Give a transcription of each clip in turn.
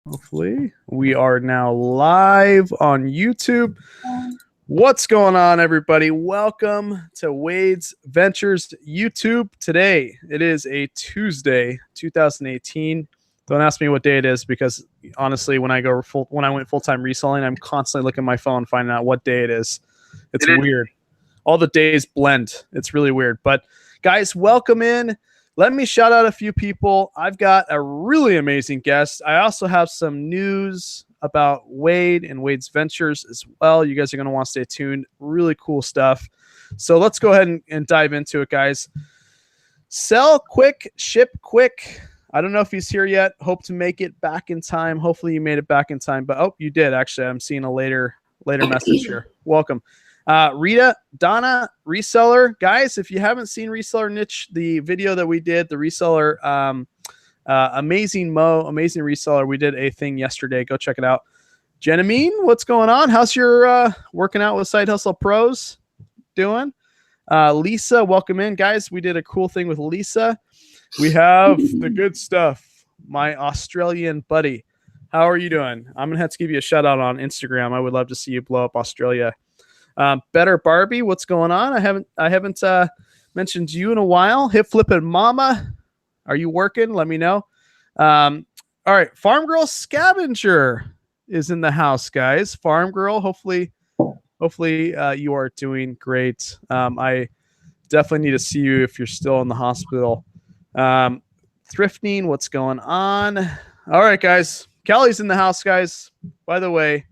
Hopefully, we are now live on YouTube. What's going on, everybody? Welcome to Wade's Ventures YouTube. Today, it is a Tuesday, 2018. Don't ask me what day it is because honestly, when I went full-time reselling, I'm constantly looking at my phone, finding out what day it is. It's weird. All the days blend. It's really weird. But guys, welcome in. Let me shout out a few people. I've got a really amazing guest. I also have some news about Wade and Wade's Ventures as well. You guys are going to want to stay tuned. Really cool stuff. So let's go ahead and dive into it, guys. Sell quick, ship quick. I don't know if he's here yet. Hope to make it back in time. Hopefully you made it back in time. But oh, you did actually. I'm seeing a later message here. Welcome. Rita, Donna, reseller. Guys, if you haven't seen Reseller Niche, the video that we did, the reseller, amazing reseller. We did a thing yesterday. Go check it out. Jenamine, what's going on? How's your working out with Side Hustle Pros doing? Lisa, welcome in. Guys, we did a cool thing with Lisa. We have the good stuff. My Australian buddy. How are you doing? I'm going to have to give you a shout out on Instagram. I would love to see you blow up Australia. Better Barbie, what's going on? I haven't mentioned you in a while. Hip flipping mama, are you working? Let me know. All right, Farm Girl Scavenger is in the house, guys. Farm Girl, hopefully you are doing great. I definitely need to see you if you're still in the hospital. Thrifting, what's going on? All right, guys. Kelly's in the house, guys. By the way,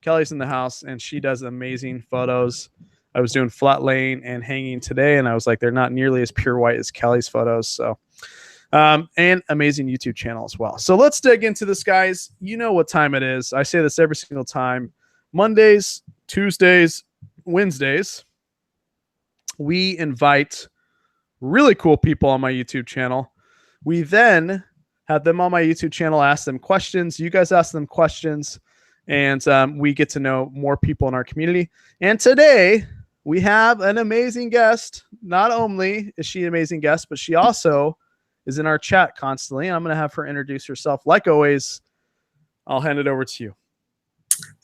Kelly's in the house, and she does amazing photos. I was doing flat laying and hanging today, and I was like, they're not nearly as pure white as Kelly's photos. So, and amazing YouTube channel as well. So let's dig into this, guys. You know what time it is. I say this every single time. Mondays, Tuesdays, Wednesdays, we invite really cool people on my YouTube channel. We then have them on my YouTube channel, ask them questions. You guys ask them questions. And we get to know more people in our community. And today we have an amazing guest. Not only is she an amazing guest, but she also is in our chat constantly. I'm going to have her introduce herself. Like always, I'll hand it over to you.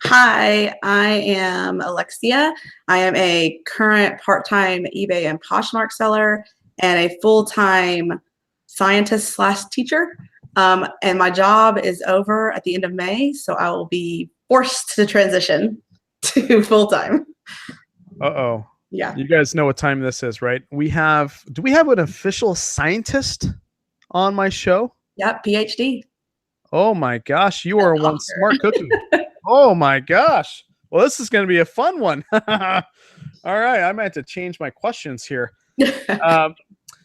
Hi, I am Alexia. I am a current part-time eBay and Poshmark seller and a full-time scientist/teacher. And my job is over at the end of May, so I will be forced to transition to full-time. Uh-oh. Yeah. You guys know what time this is, right? Do we have an official scientist on my show? Yep, PhD. Oh my gosh, you are one smart cookie. Oh my gosh. Well, this is going to be a fun one. All right, I might have to change my questions here.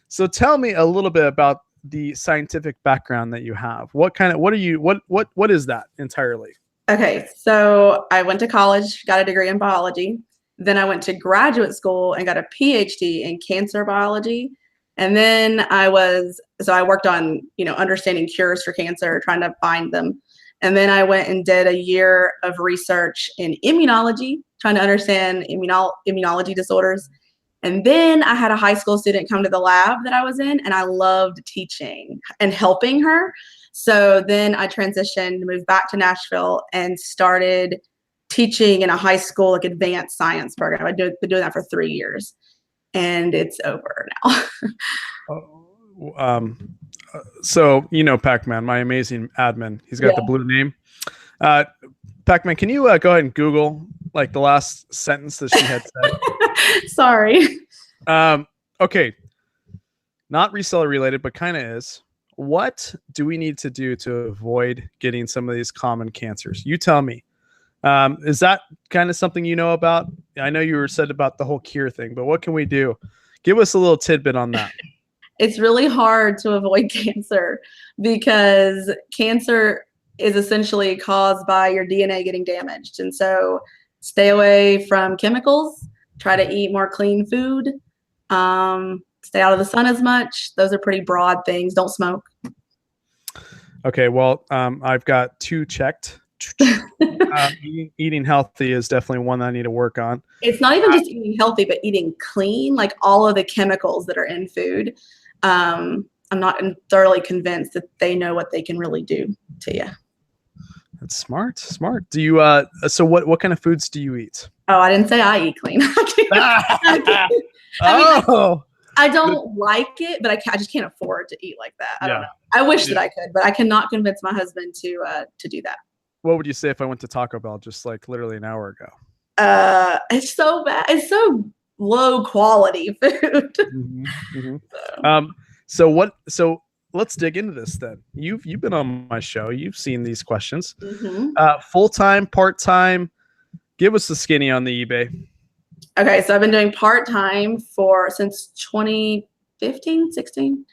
So tell me a little bit about the scientific background that you have. What is that entirely? Okay, so I went to college, got a degree in biology. Then I went to graduate school and got a PhD in cancer biology. And then I worked on, understanding cures for cancer, trying to find them. And then I went and did a year of research in immunology, trying to understand immunology disorders. And then I had a high school student come to the lab that I was in, and I loved teaching and helping her. So then I transitioned, moved back to Nashville, and started teaching in a high school, advanced science program. I've been doing that for 3 years, and it's over now. So, Pac-Man, my amazing admin, he's got the blue name. Pac-Man, can you go ahead and Google the last sentence that she had said? Sorry. Okay. Not reseller related, but kind of is. What do we need to do to avoid getting some of these common cancers? You tell me. Is that kind of something you know about? I know you were said about the whole cure thing, but what can we do? Give us a little tidbit on that. It's really hard to avoid cancer because cancer is essentially caused by your DNA getting damaged. And so stay away from chemicals, try to eat more clean food, stay out of the sun as much. Those are pretty broad things. Don't smoke. Okay, well, I've got 2 checked. Eating healthy is definitely one that I need to work on. It's not even just eating healthy, but eating clean, like all of the chemicals that are in food. I'm not thoroughly convinced that they know what they can really do to you. That's smart. Smart. Do you so what kind of foods do you eat? Oh, I didn't say I eat clean. I mean, Oh, I don't like it, but I just can't afford to eat like that. I don't yeah. know. I wish that I could, but I cannot convince my husband to do that. What would you say if I went to Taco Bell just like literally an hour ago? It's so bad. It's so low quality food. So what? So let's dig into this then. You've been on my show. You've seen these questions. Full time, part time. Give us the skinny on the eBay. Okay, so I've been doing part time since 2015, 16.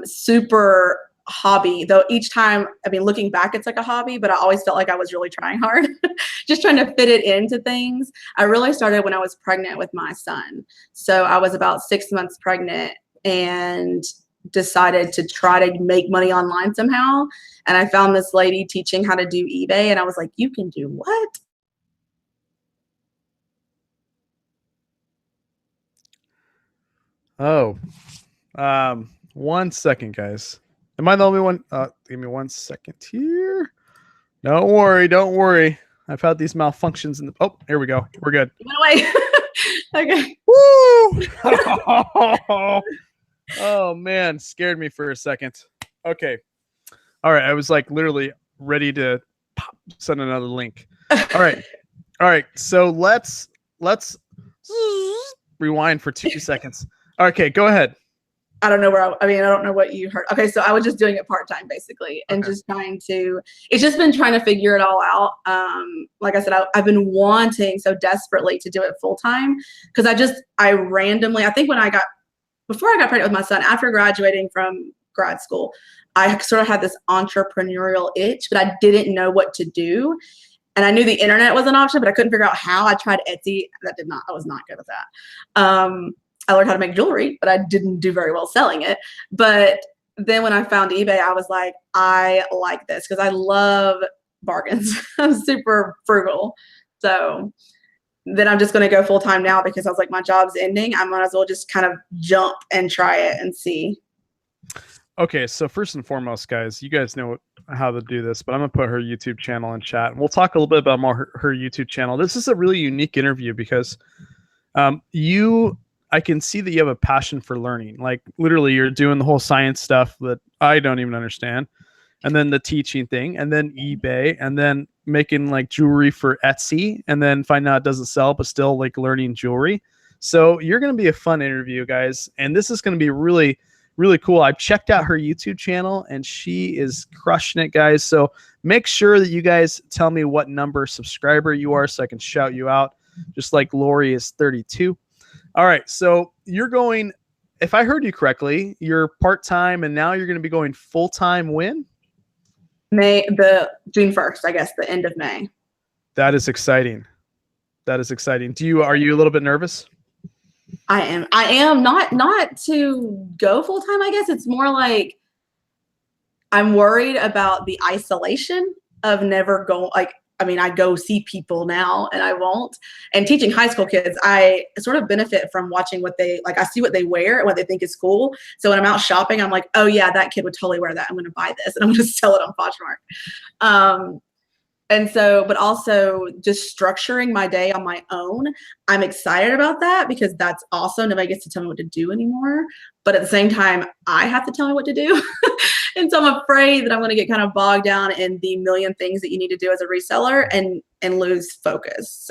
Super hobby, though each time, I mean, looking back, it's like a hobby, but I always felt like I was really trying hard, just trying to fit it into things. I really started when I was pregnant with my son. So I was about 6 months pregnant and decided to try to make money online somehow. And I found this lady teaching how to do eBay, and I was like, you can do what? Oh, 1 second, guys. Am I the only one? Give me 1 second here. Don't worry. Don't worry. I've had these malfunctions in the. Oh, here we go. We're good. It went away. Okay. Woo! Oh man, scared me for a second. Okay. All right. I was like literally ready to send another link. All right. All right. So let's rewind for 2 seconds. Okay, go ahead. I don't know I don't know what you heard. Okay, so I was just doing it part-time basically and just it's just been trying to figure it all out. Like I said, I've been wanting so desperately to do it full-time because I randomly, I think before I got pregnant with my son, after graduating from grad school, I sort of had this entrepreneurial itch, but I didn't know what to do. And I knew the internet was an option, but I couldn't figure out how. I tried Etsy. I was not good at that. I learned how to make jewelry, but I didn't do very well selling it. But then when I found eBay, I was like, I like this because I love bargains. I'm super frugal. So then I'm just going to go full time now because I was like, my job's ending. I might as well just kind of jump and try it and see. Okay, so first and foremost, guys, you guys know how to do this, but I'm going to put her YouTube channel in chat. And we'll talk a little bit about her YouTube channel. This is a really unique interview because I can see that you have a passion for learning. Like literally you're doing the whole science stuff that I don't even understand. And then the teaching thing and then eBay and then making like jewelry for Etsy and then find out it doesn't sell, but still like learning jewelry. So you're going to be a fun interview, guys. And this is going to be really, really cool. I've checked out her YouTube channel and she is crushing it, guys. So make sure that you guys tell me what number subscriber you are so I can shout you out. Just like Lori is 32. All right, so you're going, if I heard you correctly, you're part-time and now you're going to be going full-time when? June 1st, I guess, the end of May. That is exciting. That is exciting. Are you a little bit nervous? I am not to go full-time, I guess. It's more like I'm worried about the isolation of never going, I go see people now and I won't. And teaching high school kids, I sort of benefit from watching I see what they wear and what they think is cool. So when I'm out shopping, I'm like, oh yeah, that kid would totally wear that. I'm going to buy this and I'm going to sell it on Poshmark. And so, but also just structuring my day on my own. I'm excited about that because that's awesome. Nobody gets to tell me what to do anymore. But at the same time, I have to tell me what to do. And so I'm afraid that I'm going to get kind of bogged down in the million things that you need to do as a reseller and lose focus.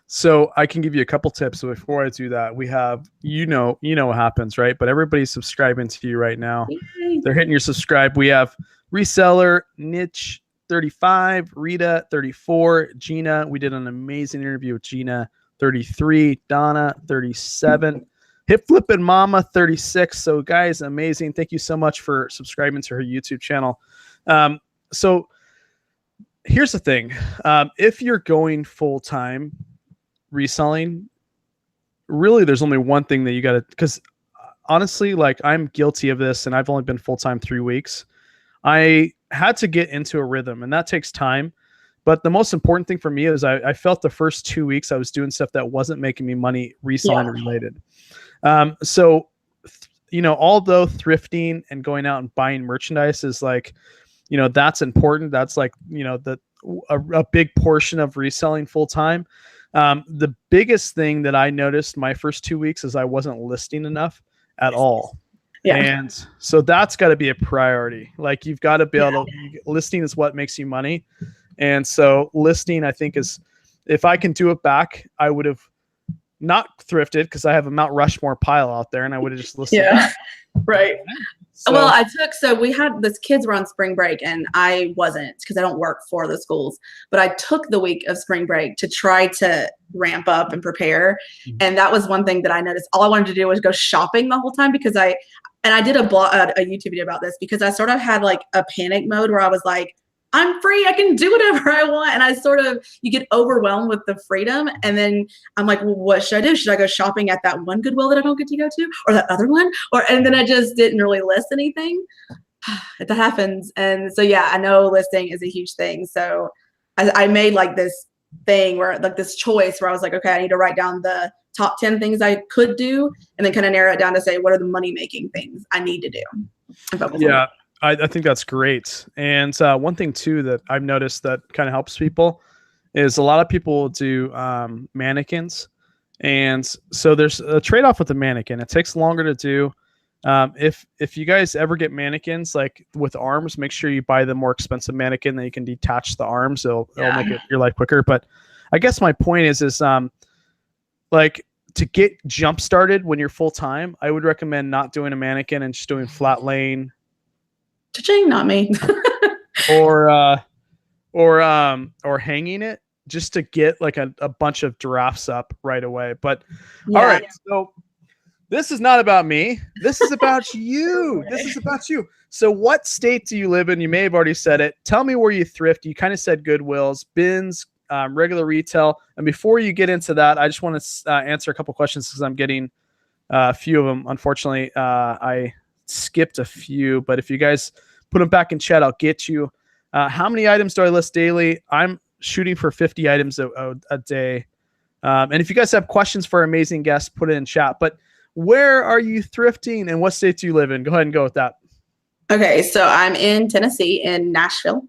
So I can give you a couple tips. So before I do that, we have, you know what happens, right? But everybody's subscribing to you right now. Yay. They're hitting your subscribe. We have reseller, niche 35, Rita 34, Gina. We did an amazing interview with Gina 33, Donna 37. Hip Flippin' Mama 36. So guys, amazing. Thank you so much for subscribing to her YouTube channel. So here's the thing. If you're going full-time reselling, really there's only one thing that you got to, because honestly, like I'm guilty of this and I've only been full-time 3 weeks. I had to get into a rhythm and that takes time. But the most important thing for me is I felt the first 2 weeks I was doing stuff that wasn't making me money reselling related. So, although thrifting and going out and buying merchandise is like that's important. That's like, a big portion of reselling full time. The biggest thing that I noticed my first 2 weeks is I wasn't listing enough at all. Yeah. And so that's got to be a priority. Like you've got to be able to, listing is what makes you money. And so listing, I think, is, if I can do it back, I would have not thrifted because I have a Mount Rushmore pile out there and I would have just listed that. Right. So, Well, we had this, kids were on spring break and I wasn't, because I don't work for the schools, but I took the week of spring break to try to ramp up and prepare. And that was one thing that I noticed. All I wanted to do was go shopping the whole time, because I did a YouTube video about this, because I sort of had like a panic mode where I was like, I'm free, I can do whatever I want. And you get overwhelmed with the freedom. And then I'm like, well, what should I do? Should I go shopping at that one Goodwill that I don't get to go to, or that other one? And then I just didn't really list anything. That happens. And so, yeah, I know listing is a huge thing. So I made like this thing where, like, this choice where I was like, okay, I need to write down the top 10 things I could do, and then kind of narrow it down to say, what are the money making things I need to do? And focus on that. I think that's great. And one thing too that I've noticed that kind of helps people is a lot of people do mannequins. And so there's a trade-off with the mannequin. It takes longer to do. If you guys ever get mannequins like with arms, make sure you buy the more expensive mannequin that you can detach the arms. It'll make your life quicker. But I guess my point is like, to get jump started when you're full time, I would recommend not doing a mannequin and just doing flat laying. Cha-ching, not me. or hanging it, just to get like a bunch of drafts up right away. But all right, so this is not about me. This is about you. This is about you. So what state do you live in? You may have already said it. Tell me where you thrift. You kind of said Goodwills, bins, regular retail. And before you get into that, I just want to answer a couple questions, because I'm getting a few of them. Unfortunately, I skipped a few, but if you guys put them back in chat, I'll get you. How many items do I list daily? I'm shooting for 50 items a day. And if you guys have questions for our amazing guests, put it in chat. But where are you thrifting and what state do you live in? Go ahead and go with that. Okay, so I'm in Tennessee, in Nashville,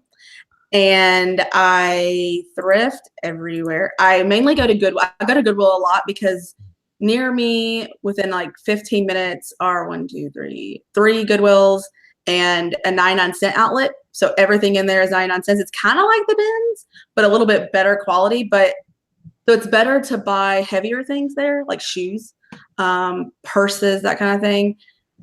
and I thrift everywhere. I mainly go to Goodwill. I go to Goodwill a lot because near me, within like 15 minutes, are three Goodwills and a 99-cent outlet. So everything in there is 99 cents. It's kind of like the bins, but a little bit better quality. But so it's better to buy heavier things there, like shoes, purses, that kind of thing.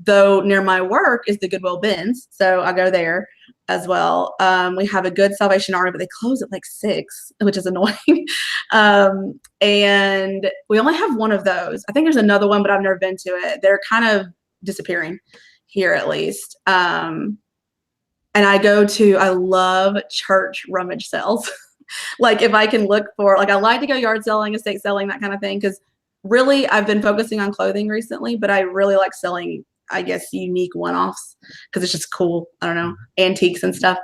Though near my work is the Goodwill bins, so I go there as well. We have a good Salvation Army, but they close at like 6, which is annoying. And we only have one of those. I think there's another one, but I've never been to it. They're kind of disappearing here, at least. And I love church rummage sales. Like, if I can look for, like, I like to go yard selling, estate selling, that kind of thing, because really I've been focusing on clothing recently, but I really like selling, I guess, unique one-offs, because it's just cool. I don't know, antiques and stuff.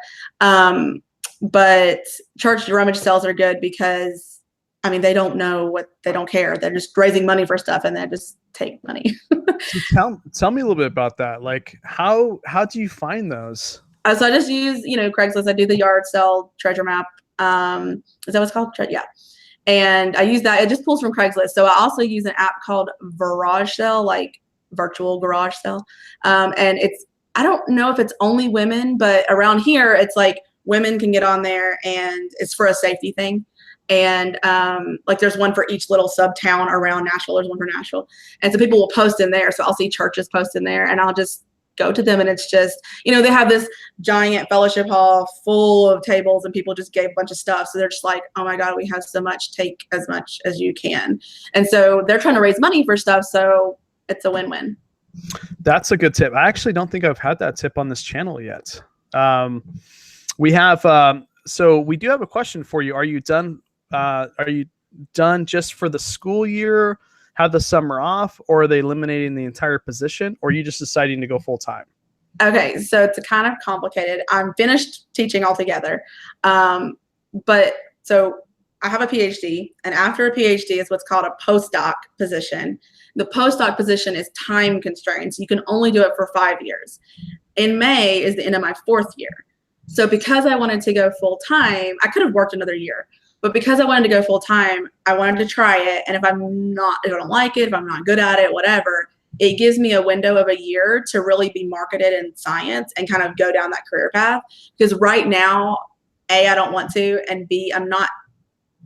But church rummage sales are good because, I mean, they don't care. They're just raising money for stuff, and they just take money. So tell me a little bit about that. Like, how do you find those? So I just use, Craigslist. I do the yard sale treasure map. Is that what it's called? Yeah. And I use that. It just pulls from Craigslist. So I also use an app called Garage Sale, like virtual garage sale. And I don't know if it's only women, but around here, it's like women can get on there, and it's for a safety thing. And like, there's one for each little sub town around Nashville. There's one for Nashville. And so people will post in there. So I'll see churches post in there, and I'll just go to them. And it's just, they have this giant fellowship hall full of tables, and people just gave a bunch of stuff. So they're just like, oh my God, we have so much, take as much as you can. And so they're trying to raise money for stuff. So it's a win-win. That's a good tip. I actually don't think I've had that tip on this channel yet. We have, so we do have a question for you. Are you done just for the school year, have the summer off, or are they eliminating the entire position, or are you just deciding to go full time? Okay, so it's kind of complicated. I'm finished teaching altogether. But so I have a PhD, and after a PhD is what's called a postdoc position. The postdoc position is time constrained, so you can only do it for 5 years. In May is the end of my 4th year. So because I wanted to go full time, I could have worked another year, but because I wanted to go full time, I wanted to try it. And if I don't like it, if I'm not good at it, whatever, it gives me a window of a year to really be marketed in science and kind of go down that career path. Because right now, A, I don't want to, and B, I'm not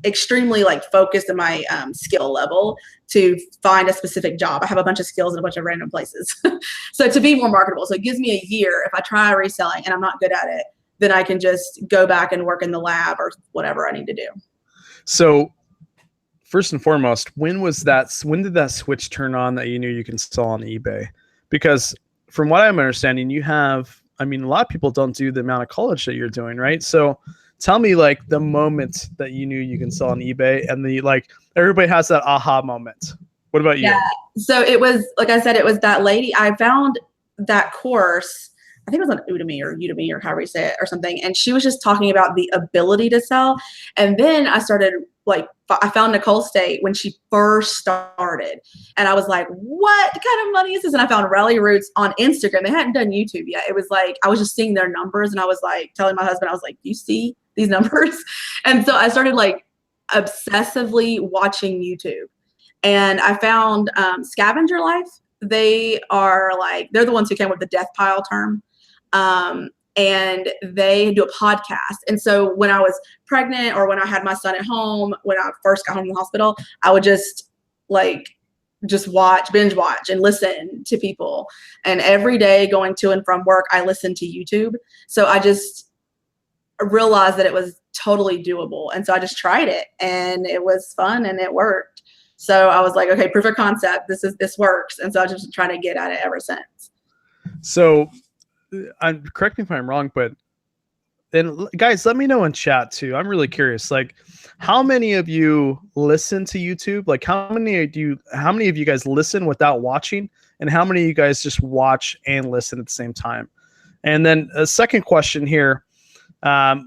extremely like focused in my skill level to find a specific job. I have a bunch of skills in a bunch of random places. So to be more marketable. So it gives me a year. If I try reselling and I'm not good at it, then I can just go back and work in the lab or whatever I need to do. So first and foremost, when did that switch turn on that you knew you can sell on eBay? Because from what I'm understanding, a lot of people don't do the amount of college that you're doing, right? So tell me like the moment that you knew you can sell on eBay, and everybody has that aha moment. What about you? Yeah. So it was, like I said, it was that lady. I found that course, I think it was on Udemy or however you say it or something. And she was just talking about the ability to sell. And then I started I found Nicole State when she first started. And I was like, what kind of money is this? And I found Rally Roots on Instagram. They hadn't done YouTube yet. It was like, I was just seeing their numbers and I was like telling my husband, I was like, you see these numbers? And so I started like obsessively watching YouTube. And I found Scavenger Life. They're the ones who came up with the death pile term. And they do a podcast. And so when I was pregnant or when I had my son at home, when I first got home from the hospital, I would just binge watch and listen to people. And every day going to and from work, I listened to YouTube. So I just realized that it was totally doable. And so I just tried it and it was fun and it worked. So I was like, okay, proof of concept, this works. And so I've just been trying to get at it ever since. So correct me if I'm wrong, but and guys, let me know in chat too. I'm really curious. Like, how many of you listen to YouTube? Like, how many of you guys listen without watching, and how many of you guys just watch and listen at the same time? And then a second question here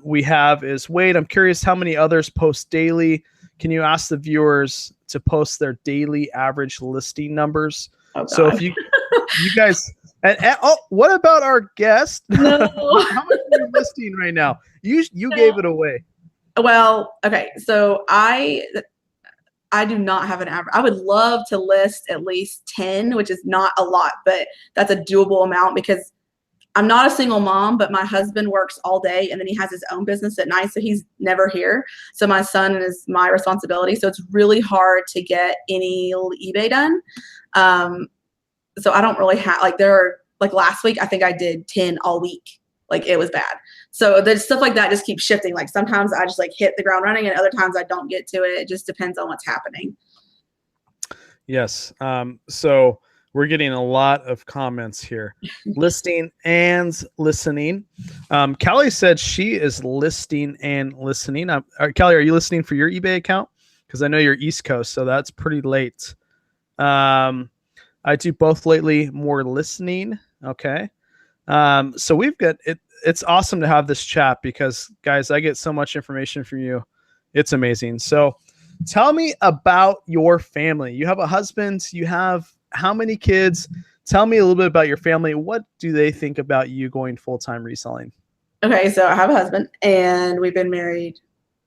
we have is, Wade, I'm curious how many others post daily. Can you ask the viewers to post their daily average listing numbers? Oh, so if you guys. And what about our guest? No. How much are you listing right now? You gave it away. Well, okay. So I do not have an average. I would love to list at least 10, which is not a lot, but that's a doable amount because I'm not a single mom, but my husband works all day and then he has his own business at night. So he's never here. So my son is my responsibility. So it's really hard to get any eBay done. So I don't really have last week, I think I did 10 all week. Like it was bad. So there's stuff like that just keeps shifting. Like sometimes I just hit the ground running and other times I don't get to it. It just depends on what's happening. Yes. So we're getting a lot of comments here. Listing and listening. Callie said she is listing and listening. Callie, are you listening for your eBay account? Because I know you're East Coast, so that's pretty late. I do both lately, more listening. Okay. So we've got it. It's awesome to have this chat because, guys, I get so much information from you. It's amazing. So tell me about your family. You have a husband. You have how many kids? Tell me a little bit about your family. What do they think about you going full-time reselling? Okay. So I have a husband and we've been married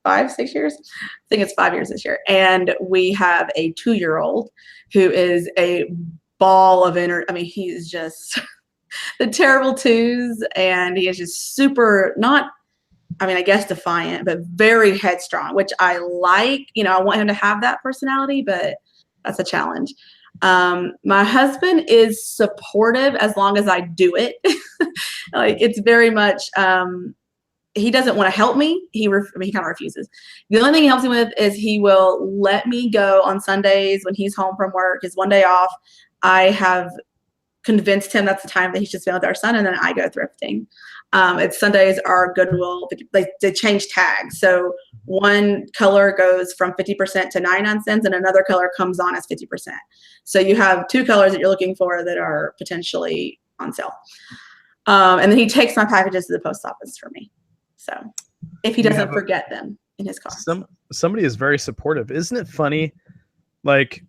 5-6 years. I think it's 5 years this year. And we have a 2-year-old who is a ball of energy. I mean, he is just the terrible twos, and he is just super I guess defiant, but very headstrong, which I like. I want him to have that personality, but that's a challenge. My husband is supportive as long as I do it. It's very much, he doesn't want to help me. He kind of refuses. The only thing he helps me with is he will let me go on Sundays when he's home from work, his one day off. I have convinced him that's the time that he should spend with our son, and then I go thrifting. It's Sundays are Goodwill. They change tags. So one color goes from 50% to 99 cents and another color comes on as 50%. So you have 2 colors that you're looking for that are potentially on sale. And then he takes my packages to the post office for me. So if he doesn't forget them in his car. Somebody is very supportive. Isn't it funny? Like,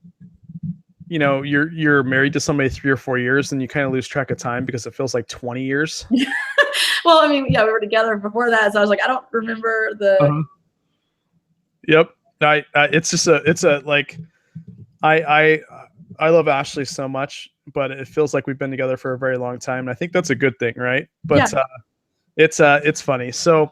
you're married to somebody 3 or 4 years and you kind of lose track of time because it feels like 20 years. Well, I mean, yeah, we were together before that, so I was like, I don't remember the. Yep. I love Ashley so much, but it feels like we've been together for a very long time. And I think that's a good thing, right? But it's funny. So,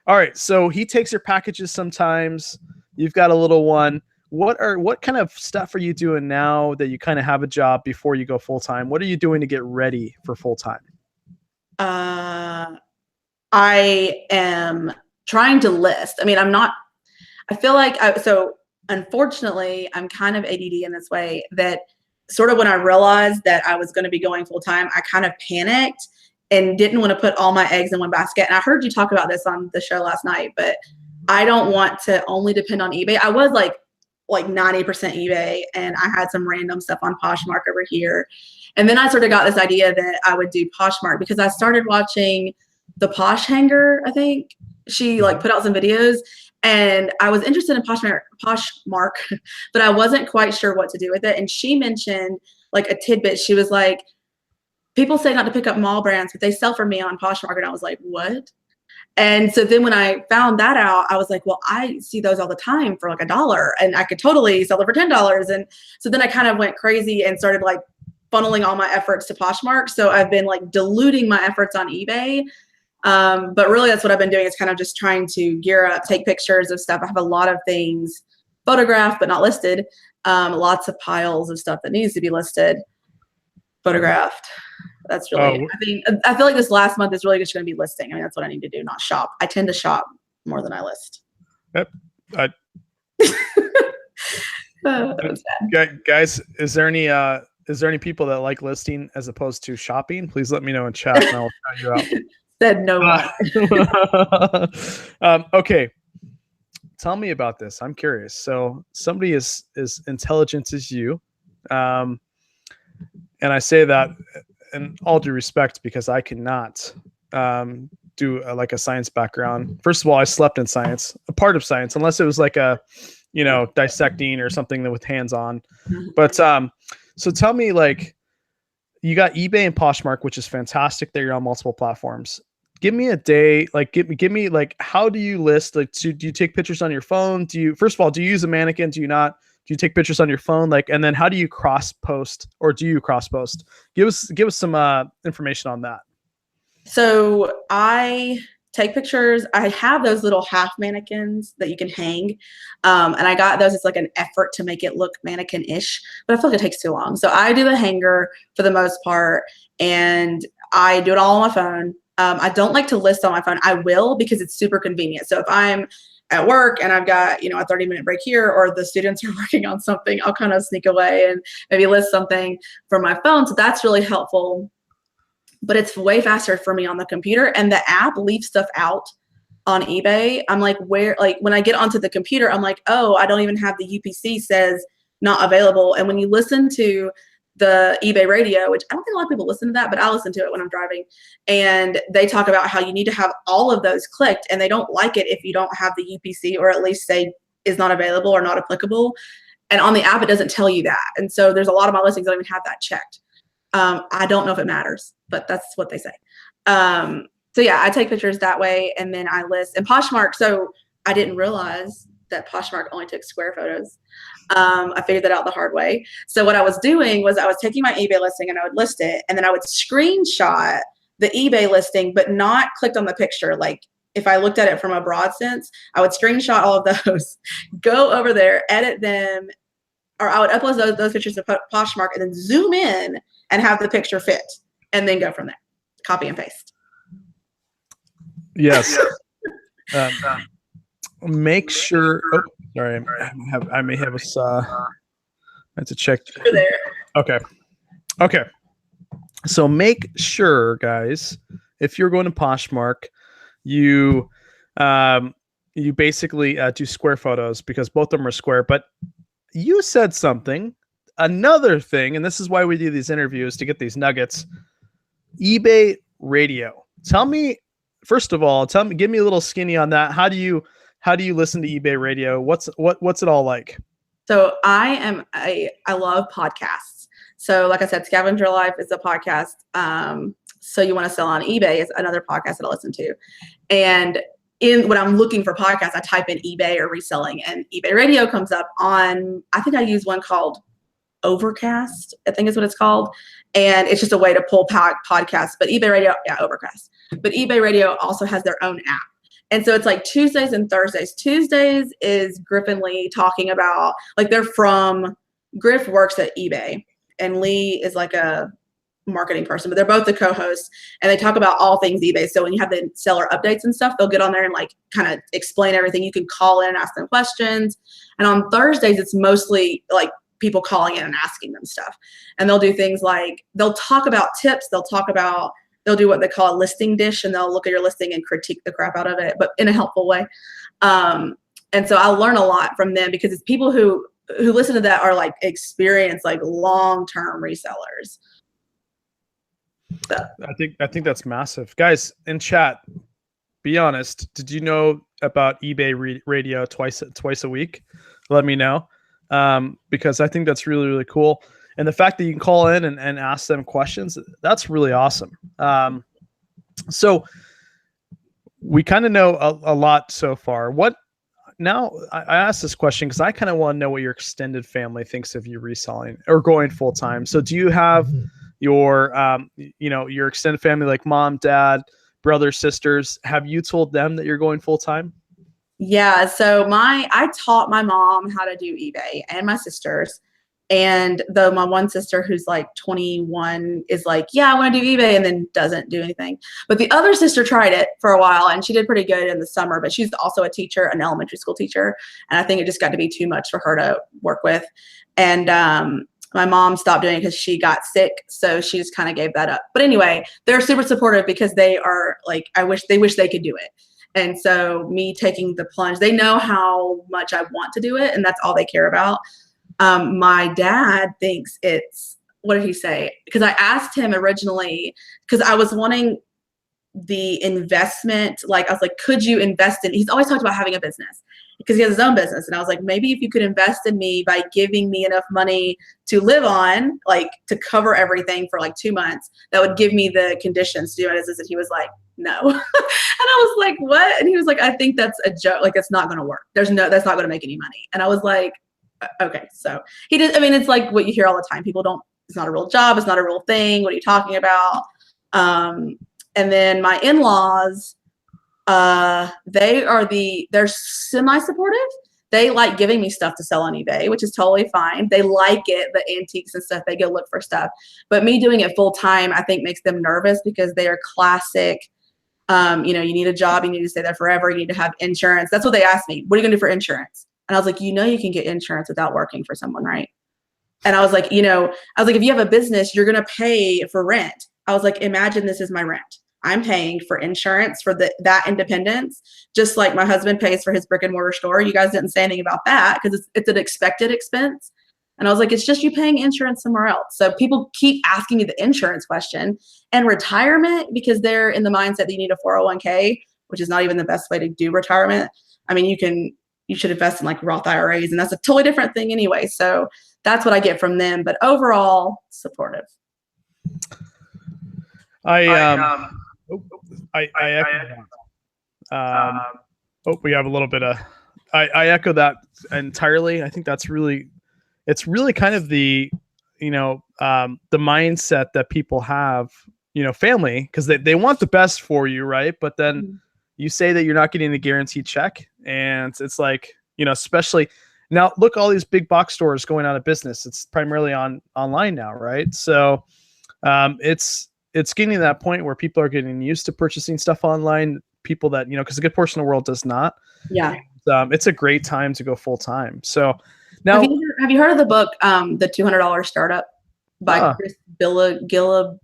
all right. So he takes your packages sometimes. You've got a little one. What kind of stuff are you doing now that you kind of have a job before you go full time? What are you doing to get ready for full time? I am trying to list. I mean, I feel like unfortunately, I'm kind of ADD in this way that sort of when I realized that I was going to be going full time, I kind of panicked and didn't want to put all my eggs in one basket. And I heard you talk about this on the show last night, but I don't want to only depend on eBay. I was like 90% eBay, and I had some random stuff on Poshmark over here. And then I sort of got this idea that I would do Poshmark because I started watching the Posh Hanger. I think she put out some videos, and I was interested in Poshmark, but I wasn't quite sure what to do with it. And she mentioned a tidbit. She was like, people say not to pick up mall brands, but they sell for me on Poshmark. And I was like, what? And so then when I found that out, I was like, well, I see those all the time for $1 and I could totally sell it for $10. And so then I kind of went crazy and started funneling all my efforts to Poshmark. So I've been diluting my efforts on eBay. But really that's what I've been doing is kind of just trying to gear up, take pictures of stuff. I have a lot of things photographed, but not listed. Lots of piles of stuff that needs to be listed, photographed. That's really, I feel like this last month is really just going to be listing. I mean, that's what I need to do, not shop. I tend to shop more than I list. Yep. Guys, is there any people that like listing as opposed to shopping? Please let me know in chat and I'll shout you out. Said no one. Okay. Tell me about this. I'm curious. So somebody is intelligent as you. And I say that in all due respect, because I cannot do a science background. First of all, I slept in science, a part of science, unless it was dissecting or something with hands on. But so tell me, you got eBay and Poshmark, which is fantastic that you're on multiple platforms. Give me a day, give me how do you list? Do you take pictures on your phone? First of all, do you use a mannequin? Do you not? Do you take pictures on your phone? And then how do you cross post, or do you cross post? Give us some information on that. So I take pictures. I have those little half mannequins that you can hang. And I got those. It's an effort to make it look mannequin-ish, but I feel like it takes too long. So I do the hanger for the most part, and I do it all on my phone. I don't like to list on my phone. I will because it's super convenient. So if I'm at work and I've got, a 30-minute break here, or the students are working on something, I'll kind of sneak away and maybe list something from my phone. So that's really helpful, but it's way faster for me on the computer, and the app leaves stuff out on eBay. I'm when I get onto the computer, I'm like, oh, I don't even have the UPC says not available. And when you listen to the eBay radio, which I don't think a lot of people listen to that, but I listen to it when I'm driving, and they talk about how you need to have all of those clicked, and they don't like it if you don't have the UPC, or at least say is not available or not applicable. And on the app, it doesn't tell you that. And so there's a lot of my listings that don't even have that checked. I don't know if it matters, but that's what they say. So yeah, I take pictures that way, and then I list. And Poshmark, so I didn't realize that Poshmark only took square photos. I figured that out the hard way. So what I was doing was I was taking my eBay listing and I would list it, and then I would screenshot the eBay listing, but not clicked on the picture. If I looked at it from a broad sense, I would screenshot all of those, go over there, edit them, or I would upload those pictures to Poshmark and then zoom in and have the picture fit, and then go from there. Copy and paste. Yes. Make sure. Oh, sorry. I may have us. I have to check. You're there. Okay. So make sure, guys, if you're going to Poshmark, you basically do square photos, because both of them are square. But you said another thing, and this is why we do these interviews, to get these nuggets. eBay radio. Tell me, first of all, give me a little skinny on that. How do you listen to eBay radio? What's it all like? So I love podcasts. So like I said, Scavenger Life is a podcast. So You Want to Sell on eBay is another podcast that I listen to. And when I'm looking for podcasts, I type in eBay or reselling, and eBay Radio comes up on, I think I use one called Overcast, I think is what it's called. And it's just a way to pull podcasts. But eBay Radio, yeah, Overcast. But eBay Radio also has their own app. And so it's like Tuesdays and Thursdays. Tuesdays is Griff and Lee talking about, like, Griff works at eBay and Lee is like a marketing person, but they're both the co-hosts, and they talk about all things eBay. So when you have the seller updates and stuff, they'll get on there and like kind of explain everything. You can call in and ask them questions. And on Thursdays, it's mostly like people calling in and asking them stuff. And they'll do things like, they'll talk about tips. They'll do what they call a listing dish, and they'll look at your listing and critique the crap out of it, but in a helpful way. And so I learn a lot from them because it's people who listen to that are like experienced, like long-term resellers. So. I think that's massive. Guys in chat, be honest. Did you know about eBay Radio twice a week? Let me know, because I think that's really, really cool. And the fact that you can call in and ask them questions, that's really awesome. So we kind of know a lot so far. Now I asked this question because I kind of want to know what your extended family thinks of you reselling or going full time. So do you have your extended family, like mom, dad, brothers, sisters? Have you told them that you're going full time? Yeah. So I taught my mom how to do eBay and my sisters. And though my one sister, who's like 21, is like, yeah, I want to do eBay, and then doesn't do anything. But the other sister tried it for a while, and she did pretty good in the summer. But she's also a teacher, an elementary school teacher. And I think it just got to be too much for her to work with. And my mom stopped doing it because she got sick. So she just kind of gave that up. But anyway, they're super supportive because they are like, they wish they could do it. And so me taking the plunge, they know how much I want to do it, and that's all they care about. My dad thinks it's, what did he say? Because I asked him originally, because I was wanting the investment. Like, I was like, could you invest in, he's always talked about having a business because he has his own business. And I was like, maybe if you could invest in me by giving me enough money to live on, like to cover everything for like 2 months, that would give me the conditions to do my business. And he was like, no. And I was like, what? And he was like, I think that's a joke. Like, it's not going to work. That's not going to make any money. And I was like, okay. So he did. I mean, it's like what you hear all the time. People it's not a real job. It's not a real thing. What are you talking about? And then my in-laws, they're semi-supportive. They like giving me stuff to sell on eBay, which is totally fine. They like it, the antiques and stuff. They go look for stuff. But me doing it full time, I think makes them nervous because they are classic. You need a job. You need to stay there forever. You need to have insurance. That's what they asked me. What are you going to do for insurance? And I was like, you can get insurance without working for someone, right? And I was like, if you have a business, you're going to pay for rent. I was like, imagine this is my rent. I'm paying for insurance for that independence, just like my husband pays for his brick and mortar store. You guys didn't say anything about that because it's an expected expense. And I was like, it's just you paying insurance somewhere else. So people keep asking me the insurance question and retirement because they're in the mindset that you need a 401k, which is not even the best way to do retirement. I mean, you should invest in like Roth IRAs, and that's a totally different thing anyway. So that's what I get from them. But overall, supportive. I echo that. We have a little bit of. I echo that entirely. I think it's really kind of the mindset that people have, family, because they want the best for you, right? But then you say that you're not getting a guaranteed check, and it's like, especially now, look, all these big box stores going out of business. It's primarily online now, right? So it's getting to that point where people are getting used to purchasing stuff online. People that, because a good portion of the world does not. Yeah. It's a great time to go full time. So now, have you heard of the book, The $200 Startup by Chris Guillebeau?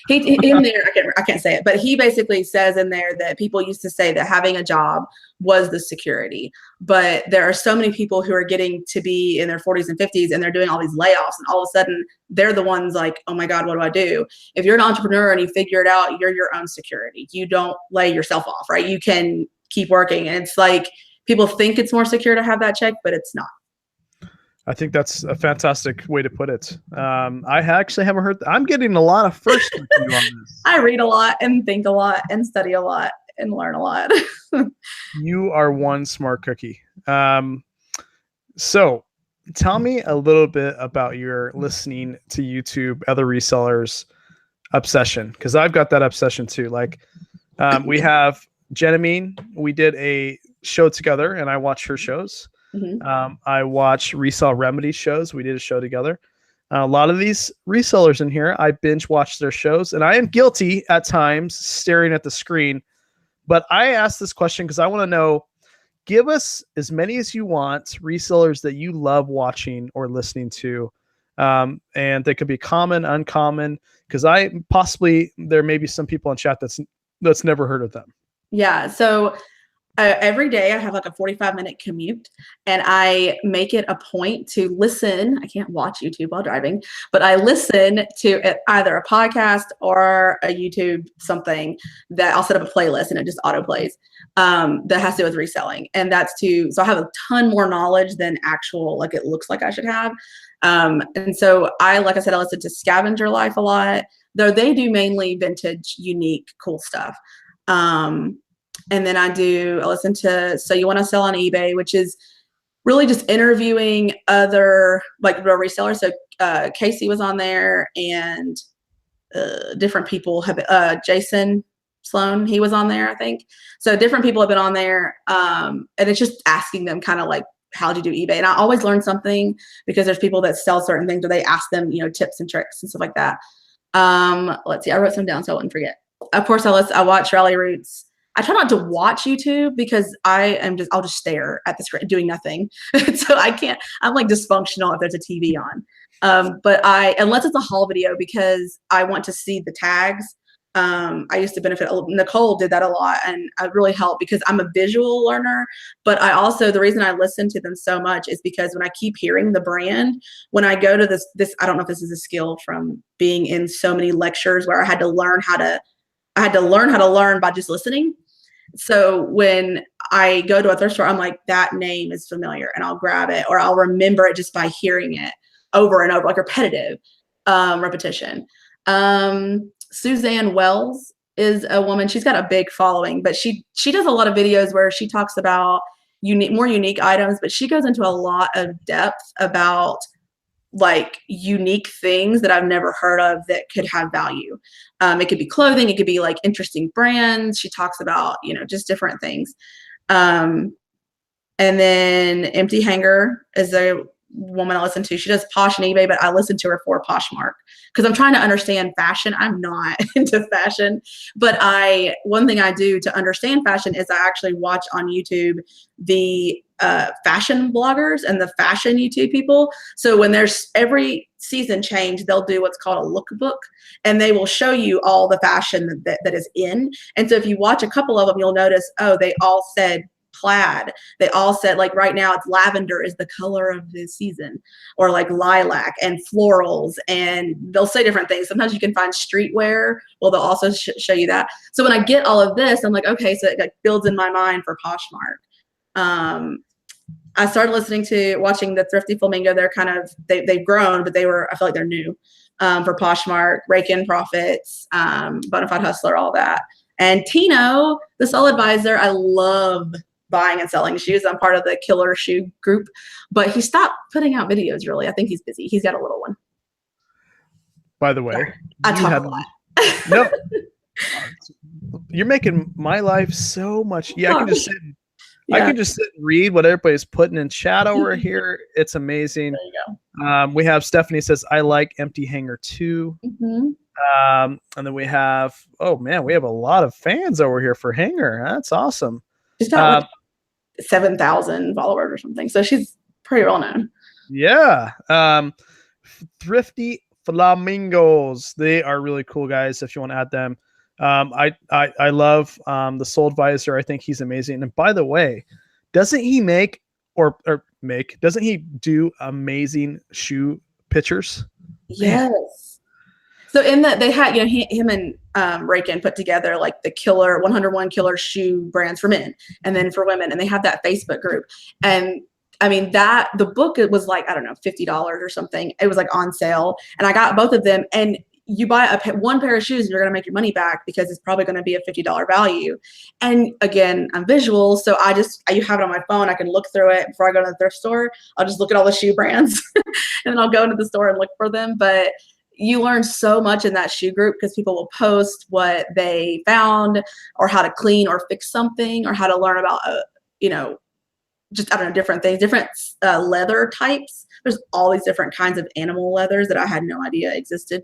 He in there, I can't say it, but he basically says in there that people used to say that having a job was the security, but there are so many people who are getting to be in their 40s and 50s and they're doing all these layoffs, and all of a sudden they're the ones like, oh my God, what do I do? If you're an entrepreneur and you figure it out, you're your own security. You don't lay yourself off, right? You can keep working. And it's like, people think it's more secure to have that check, but it's not. I think that's a fantastic way to put it. I actually haven't heard. I'm getting a lot of first with you on this. I read a lot and think a lot and study a lot and learn a lot. You are one smart cookie. So tell me a little bit about your listening to YouTube, other resellers obsession, because I've got that obsession too. Like we have Jenamine. We did a show together, and I watched her shows. I watch Resell Remedy shows. We did a show together. A lot of these resellers in here, I binge watch their shows, and I am guilty at times staring at the screen. But I asked this question because I want to know, give us as many as you want, resellers that you love watching or listening to. And they could be common, uncommon, because there may be some people in chat that's never heard of them. Yeah. So every day I have like a 45-minute commute, and I make it a point to listen. I can't watch YouTube while driving, but I listen to either a podcast or a YouTube something that I'll set up a playlist and it just auto plays that has to do with reselling. And so I have a ton more knowledge than actual, like it looks like I should have. And so like I said, I listen to Scavenger Life a lot, though they do mainly vintage, unique, cool stuff. And then I listen to So You Want to Sell on eBay, which is really just interviewing other like real resellers. So Casey was on there, and different people have Jason Sloan, he was on there, I think. So different people have been on there. And it's just asking them kind of like, how'd you do eBay? And I always learn something because there's people that sell certain things, or they ask them, tips and tricks and stuff like that. Let's see, I wrote some down so I wouldn't forget. Of course, I watch Rally Roots. I try not to watch YouTube because I'll just stare at the screen doing nothing. So I'm like dysfunctional if there's a TV on. But unless it's a haul video, because I want to see the tags. I used to benefit. Nicole did that a lot, and it really helped because I'm a visual learner. But the reason I listen to them so much is because when I keep hearing the brand, when I go to this, I don't know if this is a skill from being in so many lectures where I had to learn how to learn by just listening. So when I go to a thrift store, I'm like, that name is familiar, and I'll grab it, or I'll remember it just by hearing it over and over, like repetitive repetition. Suzanne Wells is a woman. She's got a big following, but she does a lot of videos where she talks about more unique items, but she goes into a lot of depth about like unique things that I've never heard of that could have value. It could be clothing. It could be like interesting brands. She talks about, just different things. And then Empty Hanger is a woman I listen to. She does Posh and eBay, but I listen to her for Poshmark because I'm trying to understand fashion. I'm not into fashion, but one thing I do to understand fashion is I actually watch on YouTube the fashion bloggers and the fashion YouTube people. So when there's every season change, they'll do what's called a lookbook, and they will show you all the fashion that is in. And so if you watch a couple of them, you'll notice, they all said plaid. They all said, like right now it's lavender is the color of the season, or like lilac and florals, and they'll say different things. Sometimes you can find streetwear. Well, they'll also show you that. So when I get all of this, I'm like, okay, so it like builds in my mind for Poshmark. I started watching the Thrifty Flamingo. They're they've grown, but I feel like they're new for Poshmark, Rake In Profits, Bonafide Hustler, all that. And Tino, the Soul Advisor, I love buying and selling shoes. I'm part of the Killer Shoe group, but he stopped putting out videos really. I think he's busy. He's got a little one. By the way, sorry, I talk a lot. No, you're making my life so much. Yeah, I can just sit. I can just sit and read what everybody's putting in chat over here. It's amazing. There you go. We have Stephanie says, I like Empty Hanger too. Mm-hmm. And then we have, we have a lot of fans over here for Hanger. That's awesome. She's got like 7,000 followers or something. So she's pretty well known. Yeah. Thrifty Flamingos. They are really cool guys if you want to add them. I love the Soul Advisor. I think he's amazing. And by the way, doesn't he doesn't he do amazing shoe pictures? Yes. So in that they had, him and Raikin put together like the 101 killer shoe brands for men and then for women, and they have that Facebook group. And I mean, the book, it was like, I don't know, $50 or something. It was like on sale, and I got both of them. And you buy one pair of shoes and you're going to make your money back because it's probably going to be a $50 value. And again, I'm visual. So you have it on my phone. I can look through it before I go to the thrift store. I'll just look at all the shoe brands and then I'll go into the store and look for them. But you learn so much in that shoe group because people will post what they found or how to clean or fix something or how to learn about, just, I don't know, different things, different leather types. There's all these different kinds of animal leathers that I had no idea existed.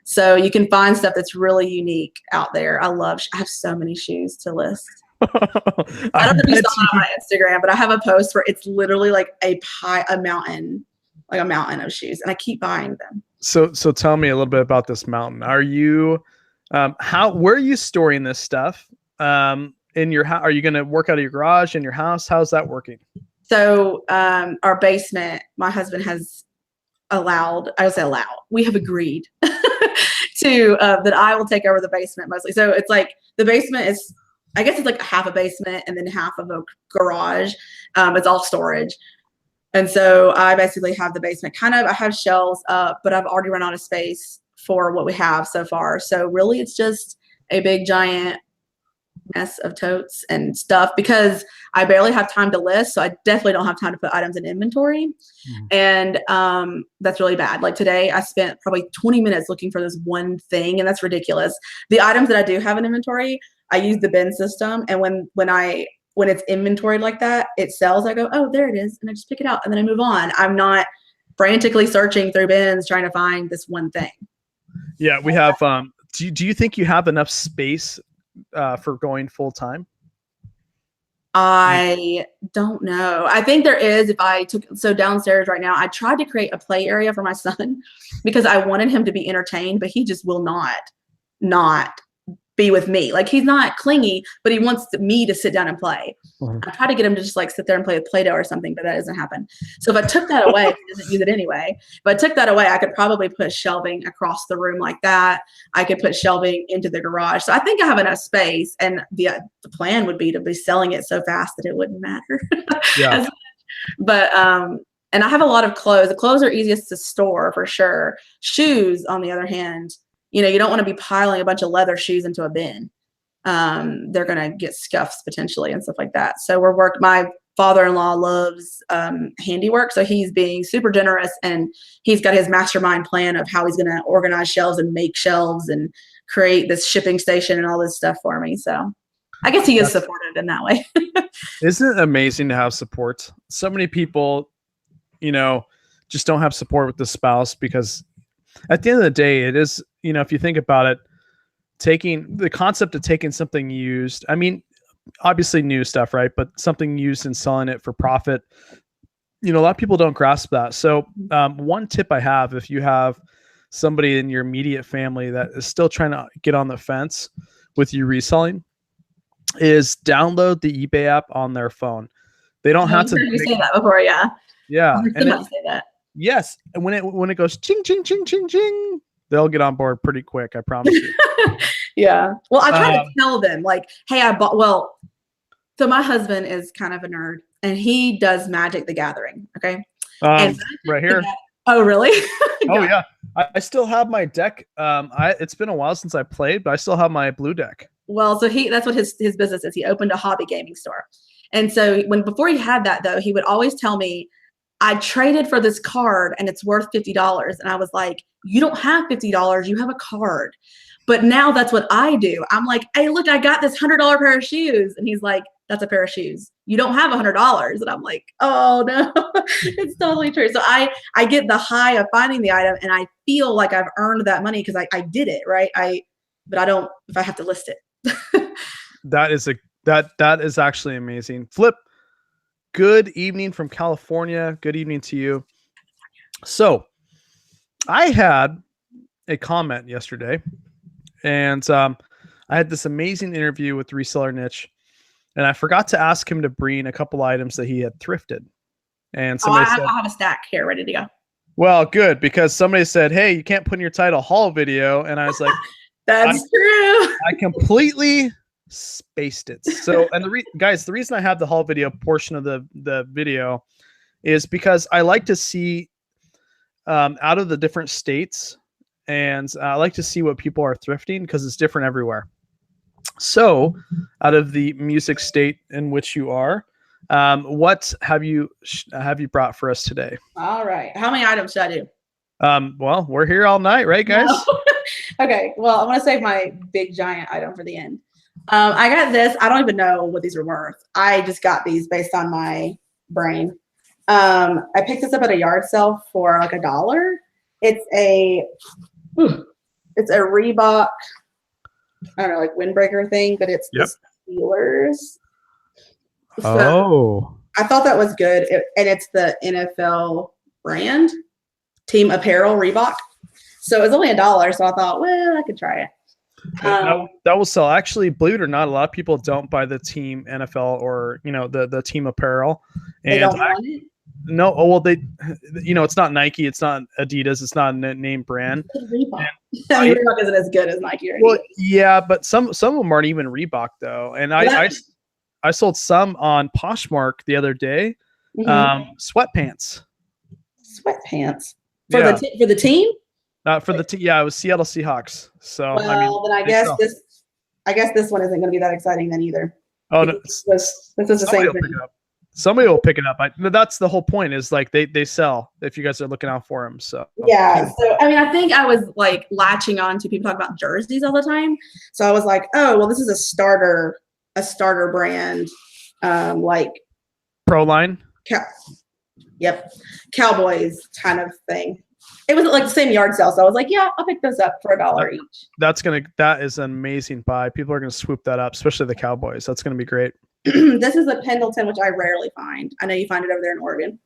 So you can find stuff that's really unique out there. I have so many shoes to list. I don't know if you saw that on my Instagram, but I have a post where it's literally like a mountain of shoes, and I keep buying them. So tell me a little bit about this mountain. Are you, where are you storing this stuff? In your house? Are you going to work out of your garage in your house? How's that working? So our basement, my husband has we have agreed to that I will take over the basement mostly. So it's like the basement is, I guess it's like half a basement and then half of a garage. It's all storage. And so I basically have the basement I have shelves up, but I've already run out of space for what we have so far. So really it's just a big giant mess of totes and stuff because I barely have time to list. So I definitely don't have time to put items in inventory. And that's really bad. Like today I spent probably 20 minutes looking for this one thing, and that's ridiculous. The items that I do have in inventory, I use the bin system. And when it's inventoried like that, it sells. I go, oh, there it is. And I just pick it out and then I move on. I'm not frantically searching through bins trying to find this one thing. Yeah, we have, do you think you have enough space for going full time? I don't know. I think there is. So downstairs right now, I tried to create a play area for my son because I wanted him to be entertained, but he just will not be with me. Like he's not clingy, but he wants me to sit down and play. I try to get him to just like sit there and play with Play-Doh or something, but that doesn't happen. So if I took that away, he doesn't use it anyway. If I took that away, I could probably put shelving across the room like that. I could put shelving into the garage. So I think I have enough space, and the plan would be to be selling it so fast that it wouldn't matter. Yeah. But and I have a lot of clothes. The clothes are easiest to store for sure. Shoes, on the other hand, you don't want to be piling a bunch of leather shoes into a bin. They're going to get scuffs potentially and stuff like that. So my father-in-law loves handiwork. So he's being super generous, and he's got his mastermind plan of how he's going to organize shelves and make shelves and create this shipping station and all this stuff for me. So I guess he is supportive in that way. Isn't it amazing to have support? So many people, just don't have support with the spouse because at the end of the day, it is, if you think about it, taking the concept of taking something used, I mean, obviously new stuff, right? But something used and selling it for profit, a lot of people don't grasp that. So one tip I have, if you have somebody in your immediate family that is still trying to get on the fence with you reselling, is download the eBay app on their phone. They don't have to. You say that before, yeah. Yeah. And say that. Yes. And when it goes ching, ching, ching, ching, ching, they'll get on board pretty quick. I promise you. Yeah. Well, I try to tell them like, hey, so my husband is kind of a nerd and he does Magic the Gathering. Okay. And right here. Oh, really? Oh yeah. I still have my deck. It's been a while since I played, but I still have my blue deck. Well, so that's what his business is. He opened a hobby gaming store. And so before he had that though, he would always tell me, I traded for this card and it's worth $50. And I was like, you don't have $50. You have a card. But now that's what I do. I'm like, hey, look, I got this $100 pair of shoes. And he's like, that's a pair of shoes. You don't have $100. And I'm like, oh no, it's totally true. So I get the high of finding the item and I feel like I've earned that money because I did it, right? But I don't, if I have to list it. That is actually amazing. Flip. Good evening from California. Good evening to you. So I had a comment yesterday, and I had this amazing interview with Reseller Niche, and I forgot to ask him to bring a couple items that he had thrifted. And somebody said, I have a stack here ready to go. Well, good, because somebody said, hey, you can't put in your title haul video. And I was like, that's true. I completely spaced it. So, and guys, the reason I have the haul video portion of the video is because I like to see out of the different states, and I like to see what people are thrifting because it's different everywhere. So, out of the music state in which you are, what have you brought for us today? All right. How many items should I do? Well, we're here all night, right, guys? No. Okay. Well, I want to save my big giant item for the end. I got this. I don't even know what these are worth. I just got these based on my brain. I picked this up at a yard sale for like $1. It's a Reebok, I don't know, like windbreaker thing, but it's the Steelers. So I thought that was good. And it's the NFL brand, team apparel, Reebok. So it was only $1. So I thought, well, I could try it. That will sell. Actually, believe it or not, a lot of people don't buy the team NFL or, the team apparel. And they don't want it? No, it's not Nike, it's not Adidas, it's not a name brand. Reebok. I mean, Reebok isn't as good as Nike or Adidas. Well, yeah, but some of them aren't even Reebok though. And I sold some on Poshmark the other day. Sweatpants. Sweatpants for the team. For the team, yeah, it was Seattle Seahawks. So then I guess this one isn't going to be that exciting then either. Oh no, this is the same thing. Somebody will pick it up. That's the whole point. Is like they sell if you guys are looking out for them. So yeah. So I mean, I think I was like latching on to people talk about jerseys all the time. So I was like, oh well, this is a starter brand, like Pro Line. Cowboys kind of thing. It was like the same yard sale, so I was like, yeah, I'll pick those up for $1 each. That is an amazing buy. People are gonna swoop that up, especially the Cowboys. That's gonna be great. This is a Pendleton, which I rarely find. I know you find it over there in Oregon,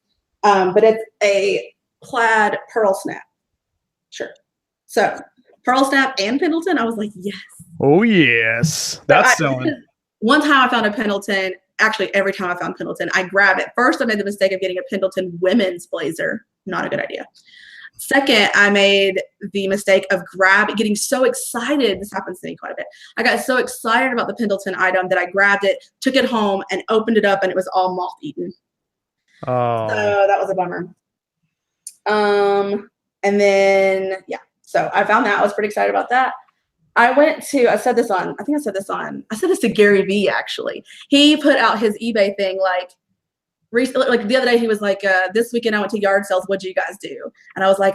but it's a plaid pearl snap shirt. So pearl snap and Pendleton. I was like, yes. Oh yes, that's selling. One time I found a Pendleton. Actually, every time I found Pendleton, I grab it. First, I made the mistake of getting a Pendleton women's blazer. Not a good idea. Second, I made the mistake of getting so excited. This happens to me quite a bit. I got so excited about the Pendleton item that I grabbed it, took it home, and opened it up, and it was all moth-eaten. Oh. So that was a bummer. And then, yeah. So I found that. I was pretty excited about that. I said this to Gary Vee, actually. He put out his eBay thing, like the other day, he was like, this weekend I went to yard sales. What'd you guys do? And I was like,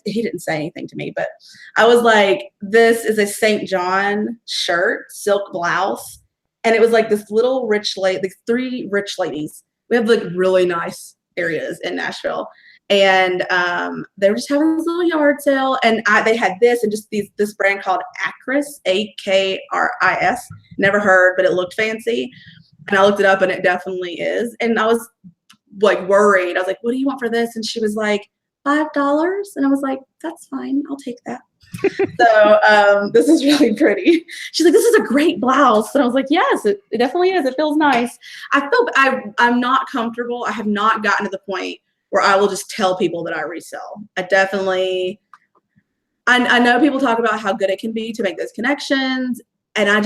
he didn't say anything to me, but I was like, this is a St. John shirt, silk blouse. And it was like this little rich lady, like 3 rich ladies. We have like really nice areas in Nashville. And they were just having this little yard sale. And they had this and just this brand called Akris, Akris. Never heard, but it looked fancy. And I looked it up and it definitely is. And I was like worried. I was like, what do you want for this? And she was like, $5. And I was like, that's fine. I'll take that. So this is really pretty. She's like, this is a great blouse. And I was like, yes, it definitely is. It feels nice. I'm not comfortable. I have not gotten to the point where I will just tell people that I resell. I know people talk about how good it can be to make those connections. And I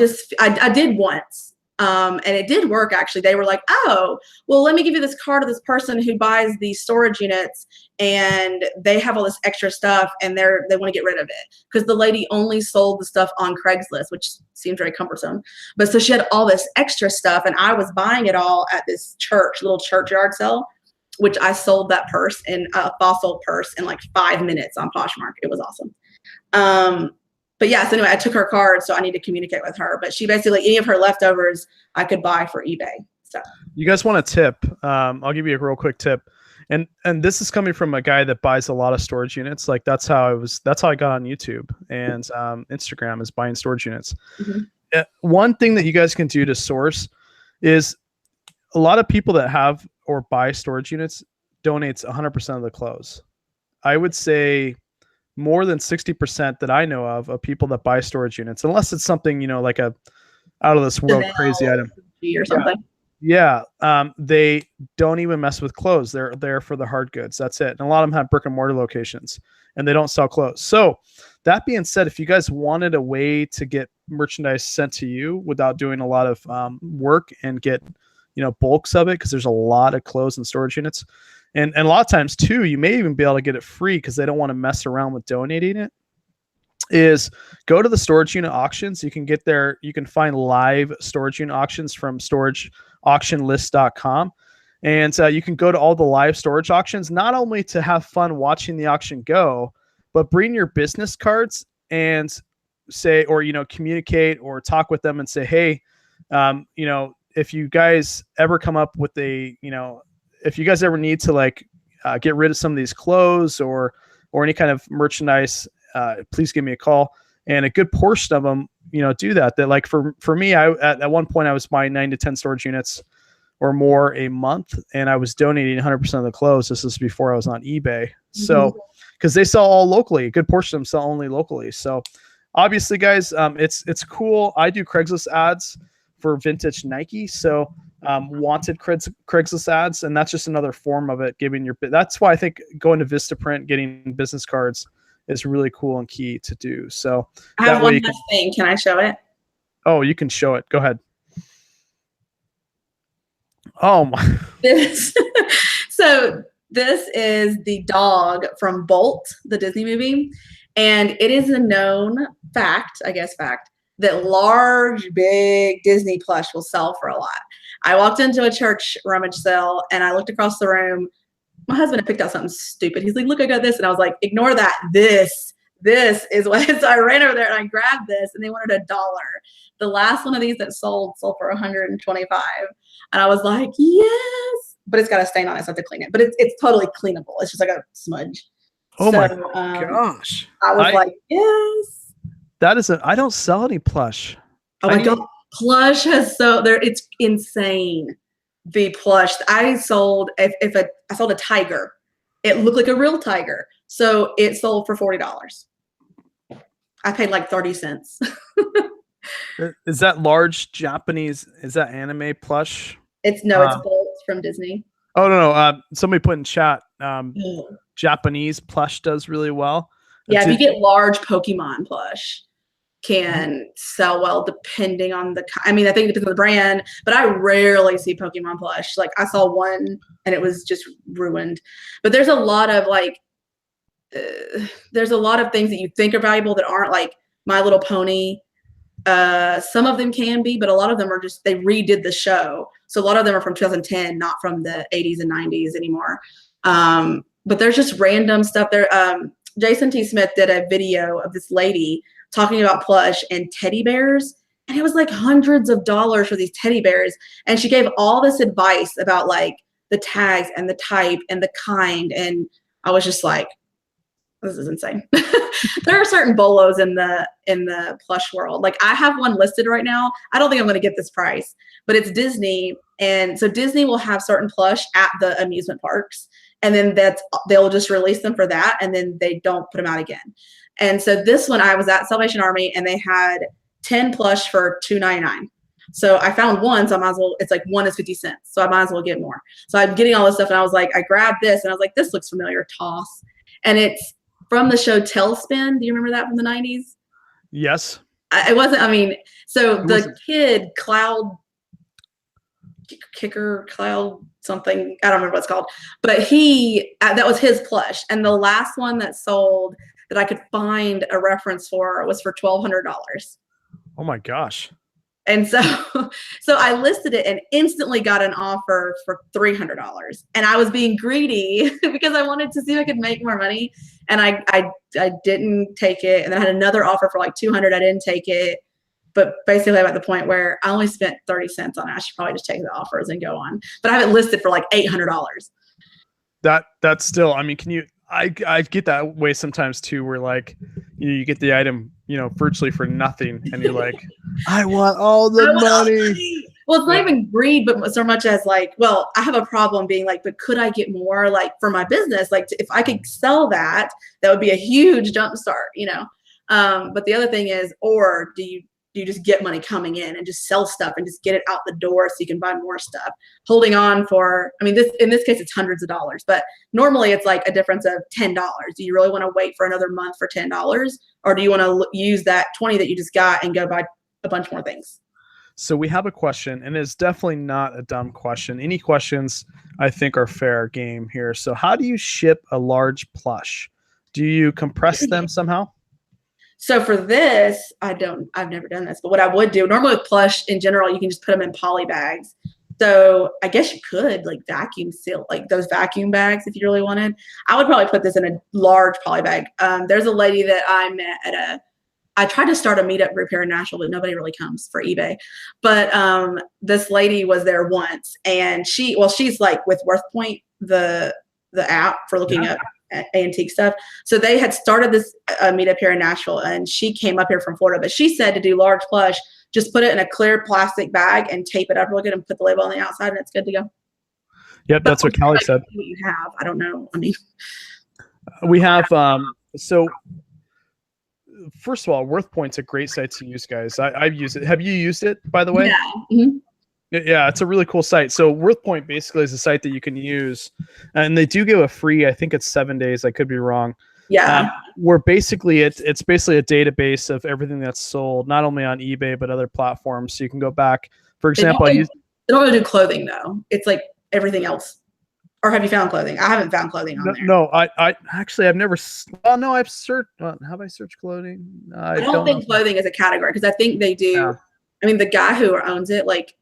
did once. And it did work, actually. They were like, oh, well, let me give you this card of this person who buys these storage units and they have all this extra stuff and they want to get rid of it. Because the lady only sold the stuff on Craigslist, which seems very cumbersome. But so she had all this extra stuff and I was buying it all at this little churchyard sale, which I sold that purse a fossil purse in like 5 minutes on Poshmark. It was awesome. But yeah, so anyway, I took her card, so I need to communicate with her. But she basically, any of her leftovers I could buy for eBay. So you guys want a tip? I'll give you a real quick tip. And this is coming from a guy that buys a lot of storage units. Like that's how I got on YouTube and Instagram is buying storage units. Mm-hmm. One thing that you guys can do to source is a lot of people that have or buy storage units donates 100% of the clothes. I would say more than 60% that I know of people that buy storage units, unless it's something, like a out of this world crazy item or something. Yeah. They don't even mess with clothes. They're there for the hard goods. That's it. And a lot of them have brick and mortar locations and they don't sell clothes. So that being said, if you guys wanted a way to get merchandise sent to you without doing a lot of work and get bulks of it, because the's a lot of clothes and storage units. And a lot of times too, you may even be able to get it free because they don't want to mess around with donating it. Is go to the storage unit auctions. You can get there. You can find live storage unit auctions from storageauctionlist.com. And you can go to all the live storage auctions, not only to have fun watching the auction go, but bring your business cards and say, or, communicate or talk with them and say, hey, if you guys ever come up with if you guys ever need to get rid of some of these clothes or any kind of merchandise, please give me a call. And a good portion of them, do that. That, like, for me, at one point I was buying 9 to 10 storage units or more a month, and I was donating 100% of the clothes. This is before I was on eBay. So, because they sell all locally, a good portion of them sell only locally. So obviously, guys, it's cool. I do Craigslist ads for vintage Nike. So wanted Craigslist ads, and that's just another form of it. That's why I think going to Vistaprint, getting business cards is really cool and key to do. So I have one last thing. Can I show it? Oh, you can show it. Go ahead. Oh my. So this is the dog from Bolt, the Disney movie. And it is a known fact, that large, big Disney plush will sell for a lot. I walked into a church rummage sale and I looked across the room. My husband had picked out something stupid. He's like, look, I got this. And I was like, ignore that. This is what. So I ran over there and I grabbed this, and they wanted $1. The last one of these that sold for $125. And I was like, yes, but it's got a stain on it, so I have to clean it. But it's totally cleanable. It's just like a smudge. Oh my gosh. I was like, yes. I don't sell any plush. Oh my God. Plush has it's insane. The plush I sold, I sold a tiger. It looked like a real tiger. So it sold for $40. I paid like 30 cents. Is that large Japanese? Is that anime plush? It's Bolt from Disney. Oh, no. Somebody put in chat, Japanese plush does really well. Yeah, if you get large Pokemon plush, can sell well depending on I think it depends on the brand, but I rarely see Pokemon plush. Like, I saw one and it was just ruined. But there's a lot of things that you think are valuable that aren't, like My Little Pony. Some of them can be, but a lot of them are just, they redid the show. So a lot of them are from 2010, not from the 80s and 90s anymore. But there's just random stuff there. Jason T. Smith did a video of this lady talking about plush and teddy bears. And it was like hundreds of dollars for these teddy bears. And she gave all this advice about like the tags and the type and the kind. And I was just like, this is insane. There are certain bolos in the plush world. Like, I have one listed right now. I don't think I'm going to get this price, but it's Disney. And so Disney will have certain plush at the amusement parks. And then they'll just release them for that. And then they don't put them out again. And so this one, I was at Salvation Army and they had 10 plush for $2.99. So I found one, so I might as well, it's like one is 50 cents. So I might as well get more. So I'm getting all this stuff and I was like, I grabbed this and I was like, this looks familiar, toss. And it's from the show Tailspin. Do you remember that from the 90s? Yes. So the kid, Cloud Kicker, Cloud something, I don't remember what it's called, but that was his plush. And the last one that sold that I could find a reference for was for $1,200. Oh my gosh. And so I listed it and instantly got an offer for $300. And I was being greedy because I wanted to see if I could make more money. And I didn't take it. And then I had another offer for like $200. I didn't take it. But basically I'm at the point where I only spent 30 cents on it. I should probably just take the offers and go on. But I have it listed for like $800. That's still, I get that way sometimes too, where like, you get the item, virtually for nothing. And you're like, I want all the money. Well, it's not even greed, but so much as like, well, I have a problem being like, but could I get more like for my business? Like if I could sell that would be a huge jump start, But the other thing is, or do you just get money coming in and just sell stuff and just get it out the door so you can buy more stuff, holding on for, in this case, it's hundreds of dollars, but normally it's like a difference of $10. Do you really want to wait for another month for $10? Or do you want to use that 20 that you just got and go buy a bunch more things? So we have a question, and it's definitely not a dumb question. Any questions I think are fair game here. So how do you ship a large plush? Do you compress them somehow? So for this, I've never done this, but what I would do, normally with plush in general, you can just put them in poly bags. So I guess you could like vacuum seal, like those vacuum bags if you really wanted. I would probably put this in a large poly bag. There's a lady that I met at I tried to start a meetup group here in Nashville, but nobody really comes for eBay. But this lady was there once, and she's like with WorthPoint, the app for looking up antique stuff. So they had started this meetup here in Nashville, and she came up here from Florida. But she said to do large plush, just put it in a clear plastic bag and tape it up real good and put the label on the outside, and it's good to go. Yep, that's what Kelly said. What you have, I don't know. I mean, we have so. First of all, WorthPoint's a great site to use, guys. I've used it. Have you used it, by the way? Yeah. Mm-hmm. Yeah, it's a really cool site. So WorthPoint basically is a site that you can use, and they do give a free, I think it's 7 days. I could be wrong. Yeah. Where basically it's basically a database of everything that's sold, not only on eBay, but other platforms. So you can go back. For example, they don't really do clothing though. It's like everything else. Or have you found clothing? I haven't found clothing on there. No, I actually I've never. Well, no, I've searched. Have I searched clothing? I don't think clothing is a category because I think they do. Yeah. I mean, the guy who owns it, like,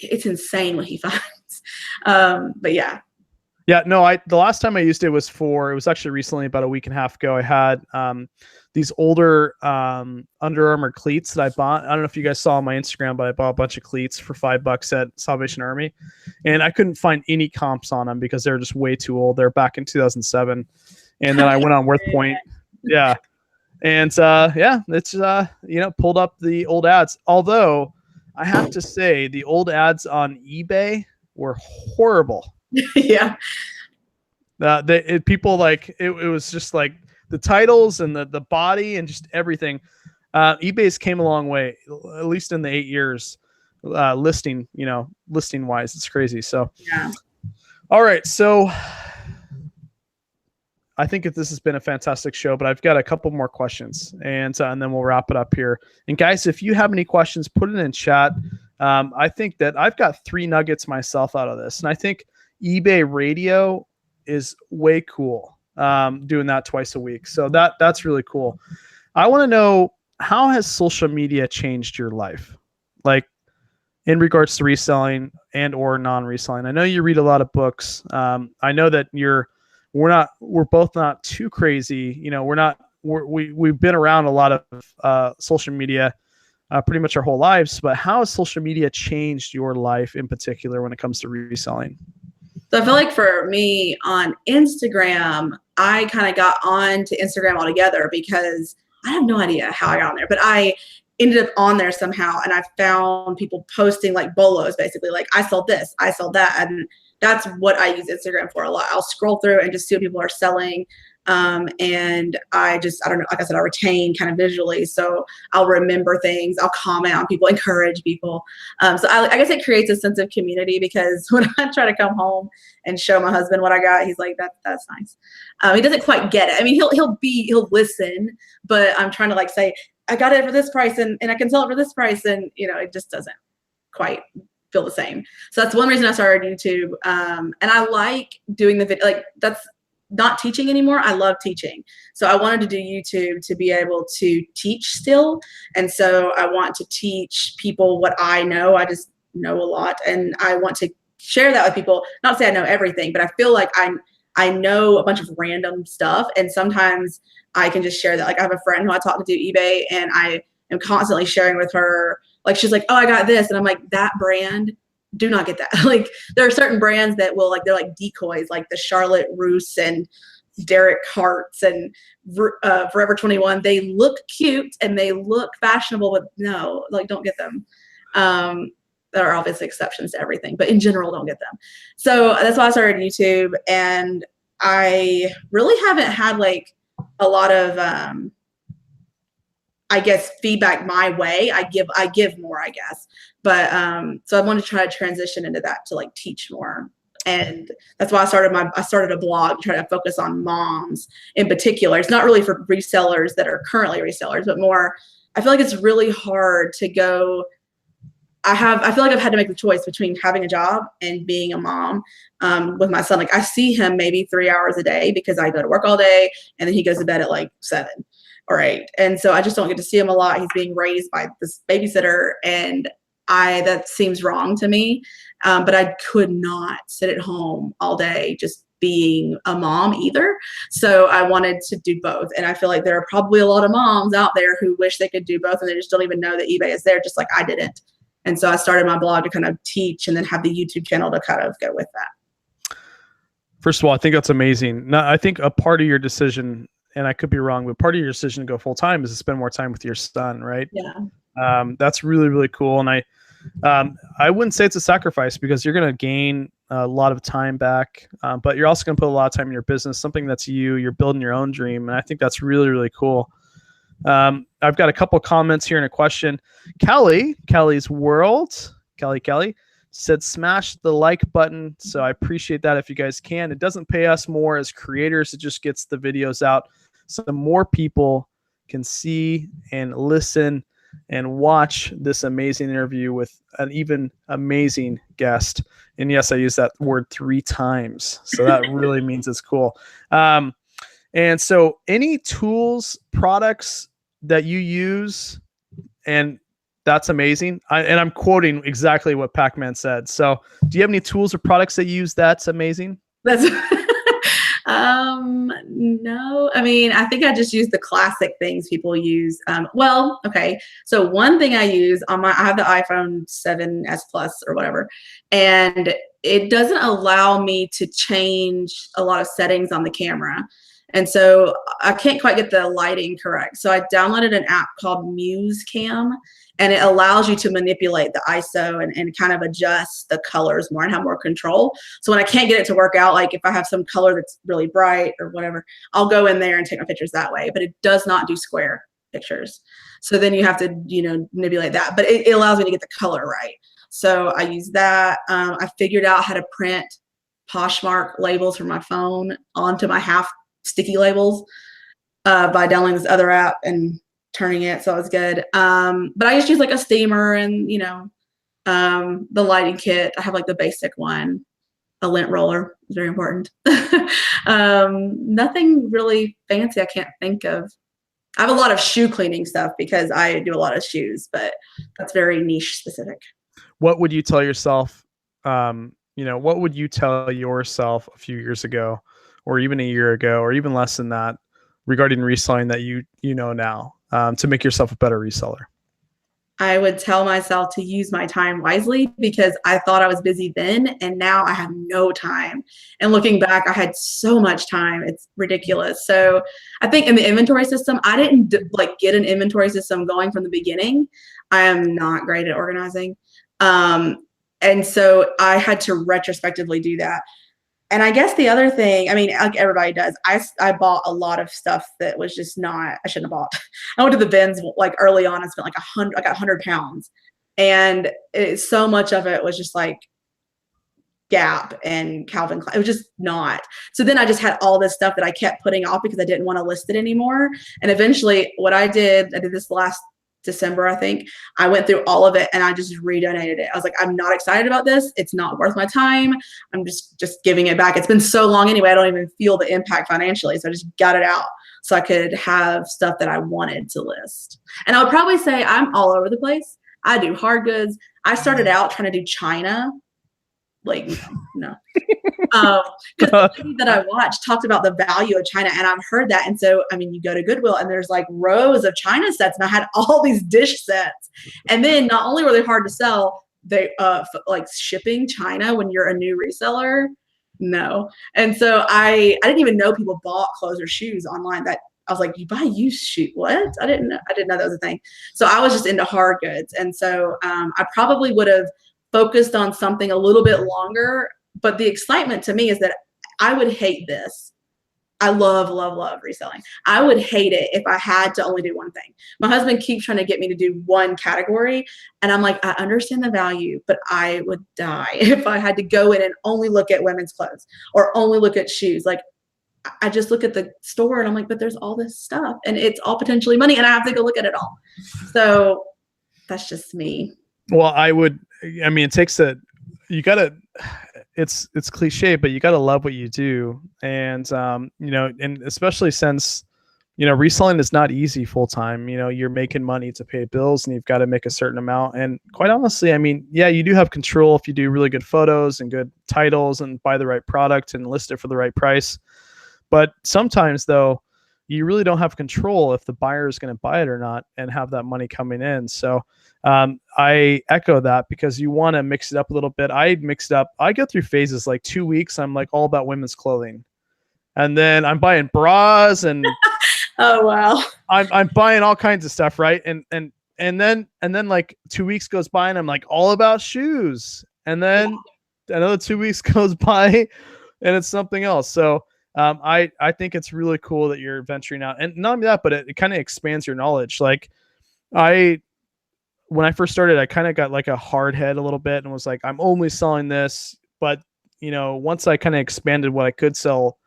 it's insane what he finds. But yeah. Yeah, no, the last time I used it was actually recently, about a week and a half ago. I had these older Under Armour cleats that I bought. I don't know if you guys saw on my Instagram, but I bought a bunch of cleats for $5 at Salvation Army, and I couldn't find any comps on them because they were just way too old. They're back in 2007, and then I went on WorthPoint. Yeah, and it's pulled up the old ads. Although I have to say the old ads on eBay were horrible. Yeah. People like it was just like the titles and the body and just everything. eBay's came a long way, at least in the 8 years listing wise. It's crazy. So yeah. All right, so I think this has been a fantastic show, but I've got a couple more questions, and then we'll wrap it up here. And guys, if you have any questions, put it in chat. I think that I've got 3 nuggets myself out of this, and I think eBay radio is way cool, doing that twice a week. So that's really cool. I want to know, how has social media changed your life? Like in regards to reselling and or non-reselling. I know you read a lot of books. I know that we're both not too crazy. We've been around a lot of social media pretty much our whole lives, but how has social media changed your life in particular when it comes to reselling? So I feel like for me on Instagram, I kind of got on to Instagram altogether because I have no idea how I got on there, but I ended up on there somehow, and I found people posting like bolos, basically like, I sold this, I sold that. And that's what I use Instagram for a lot. I'll scroll through and just see what people are selling. And I don't know, like I said, I retain kind of visually. So I'll remember things, I'll comment on people, encourage people. So I guess it creates a sense of community, because when I try to come home and show my husband what I got, he's like, that's nice. He doesn't quite get it. I mean, he'll listen, but I'm trying to like say, I got it for this price and I can sell it for this price. And it just doesn't quite feel the same. So that's one reason I started YouTube. And I like doing the video, like that's not teaching anymore. I love teaching. So I wanted to do YouTube to be able to teach still. And so I want to teach people what I know. I just know a lot, and I want to share that with people. Not say I know everything, but I feel like I know a bunch of random stuff. And sometimes I can just share that. Like I have a friend who I talk to do eBay, and I am constantly sharing with her. Like she's like, oh, I got this. And I'm like, that brand, do not get that. Like there are certain brands that will they're like decoys, like the Charlotte Russe and Derek Hart's and Forever 21. They look cute and they look fashionable, but no, like don't get them. There are obviously exceptions to everything, but in general, don't get them. So that's why I started YouTube, and I really haven't had like a lot of, I guess, feedback my way. I give more, I guess. But so I want to try to transition into that to like teach more. And that's why I started a blog to try to focus on moms in particular. It's not really for resellers that are currently resellers, but more, I feel like it's really hard to go I feel like I've had to make the choice between having a job and being a mom with my son. Like I see him maybe 3 hours a day because I go to work all day and then he goes to bed at like 7 or 8. And so I just don't get to see him a lot. He's being raised by this babysitter and that seems wrong to me. But I could not sit at home all day just being a mom either. So I wanted to do both. And I feel like there are probably a lot of moms out there who wish they could do both and they just don't even know that eBay is there, just like I didn't. And so I started my blog to kind of teach and then have the YouTube channel to kind of go with that. First of all, I think that's amazing. Now, I think a part of your decision, and I could be wrong, but part of your decision to go full time is to spend more time with your son, right? Yeah. That's really, really cool. And I wouldn't say it's a sacrifice because you're going to gain a lot of time back, but you're also going to put a lot of time in your business, something that's you're building your own dream. And I think that's really, really cool. I've got a couple of comments here and a question. Kelly's World, Kelly said, smash the like button. So I appreciate that if you guys can. It doesn't pay us more as creators. It just gets the videos out so more people can see and listen and watch this amazing interview with an even amazing guest. And yes, I use that word 3 times. So that really means it's cool. And so any tools, products that you use, and that's amazing. And I'm quoting exactly what Pac-Man said. So do you have any tools or products that you use that's amazing? That's no, I mean, I think I just use the classic things people use. Well, okay. So one thing I use on I have the iPhone 7S Plus or whatever, and it doesn't allow me to change a lot of settings on the camera. And so I can't quite get the lighting correct. So I downloaded an app called Muse Cam, and it allows you to manipulate the ISO and kind of adjust the colors more and have more control. So when I can't get it to work out, like if I have some color that's really bright or whatever, I'll go in there and take my pictures that way. But it does not do square pictures. So then you have to, manipulate that. But it allows me to get the color right. So I use that. I figured out how to print Poshmark labels from my phone onto my half sticky labels by downloading this other app and turning it, so it was good. But I just use like a steamer and the lighting kit. I have like the basic one, a lint roller is very important. Nothing really fancy I can't think of. I have a lot of shoe cleaning stuff because I do a lot of shoes, but that's very niche specific. What would you tell yourself? What would you tell yourself a few years ago, or even a year ago, or even less than that, regarding reselling that you know now, to make yourself a better reseller? I would tell myself to use my time wisely because I thought I was busy then, and now I have no time. And looking back, I had so much time. It's ridiculous. So I think in the inventory system, I didn't get an inventory system going from the beginning. I am not great at organizing. And so I had to retrospectively do that. And I guess the other thing, I mean, like everybody does, I bought a lot of stuff that was just I shouldn't have bought. I went to the bins like early on and spent like I got 100 pounds. And so much of it was just like Gap and Calvin Klein. It was just not. So then I just had all this stuff that I kept putting off because I didn't want to list it anymore. And eventually what I did this last December, I think, I went through all of it and I just redonated it. I was like, I'm not excited about this. It's not worth my time. I'm just giving it back. It's been so long anyway. I don't even feel the impact financially. So I just got it out so I could have stuff that I wanted to list. And I would probably say I'm all over the place. I do hard goods. I started out trying to do China. Like, no. Because the lady that I watched talked about the value of China, and I've heard that. And so, I mean, you go to Goodwill and there's like rows of China sets, and I had all these dish sets. And then not only were they hard to sell, they like shipping China when you're a new reseller, no. And so I didn't even know people bought clothes or shoes online. That I was like, you buy used shoes? What? I didn't know that was a thing. So I was just into hard goods, and so I probably would have focused on something a little bit longer. But the excitement to me is that I would hate this. I love, love, love reselling. I would hate it if I had to only do one thing. My husband keeps trying to get me to do one category. And I'm like, I understand the value, but I would die if I had to go in and only look at women's clothes or only look at shoes. Like, I just look at the store and I'm like, but there's all this stuff and it's all potentially money and I have to go look at it all. So that's just me. Well, I mean, it takes you gotta, it's cliche, but you gotta love what you do. And, and especially since, reselling is not easy full time. You're making money to pay bills and you've got to make a certain amount. And quite honestly, I mean, yeah, you do have control if you do really good photos and good titles and buy the right product and list it for the right price. But sometimes though, you really don't have control if the buyer is going to buy it or not and have that money coming in. So I echo that because you want to mix it up a little bit. I mix it up. I go through phases like 2 weeks. I'm like all about women's clothing. And then I'm buying bras and oh, wow. I'm buying all kinds of stuff. Right. And then like 2 weeks goes by and I'm like all about shoes. And then another 2 weeks goes by and it's something else. So I think it's really cool that you're venturing out, and not only that, but it kind of expands your knowledge. Like when I first started, I kind of got like a hard head a little bit and was like, I'm only selling this. But, once I kind of expanded what I could sell,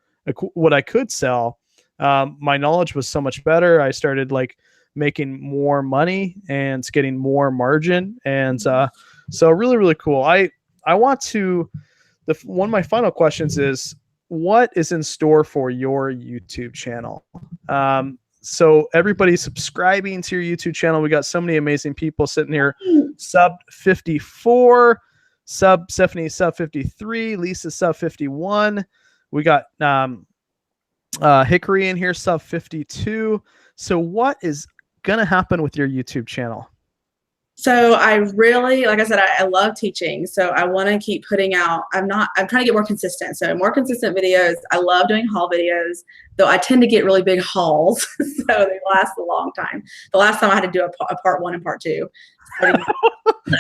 my knowledge was so much better. I started like making more money and getting more margin. And so really, really cool. I want to, one of my final questions is, what is in store for your YouTube channel? So everybody subscribing to your YouTube channel. We got so many amazing people sitting here. Sub 54, Stephanie sub 53, Lisa sub 51. We got Hickory in here sub 52. So what is gonna happen with your YouTube channel? So I really, like I said, I love teaching. So I want to keep putting out, I'm trying to get more consistent. So more consistent videos. I love doing haul videos, though I tend to get really big hauls. So they last a long time. The last time I had to do a part 1 and part 2. So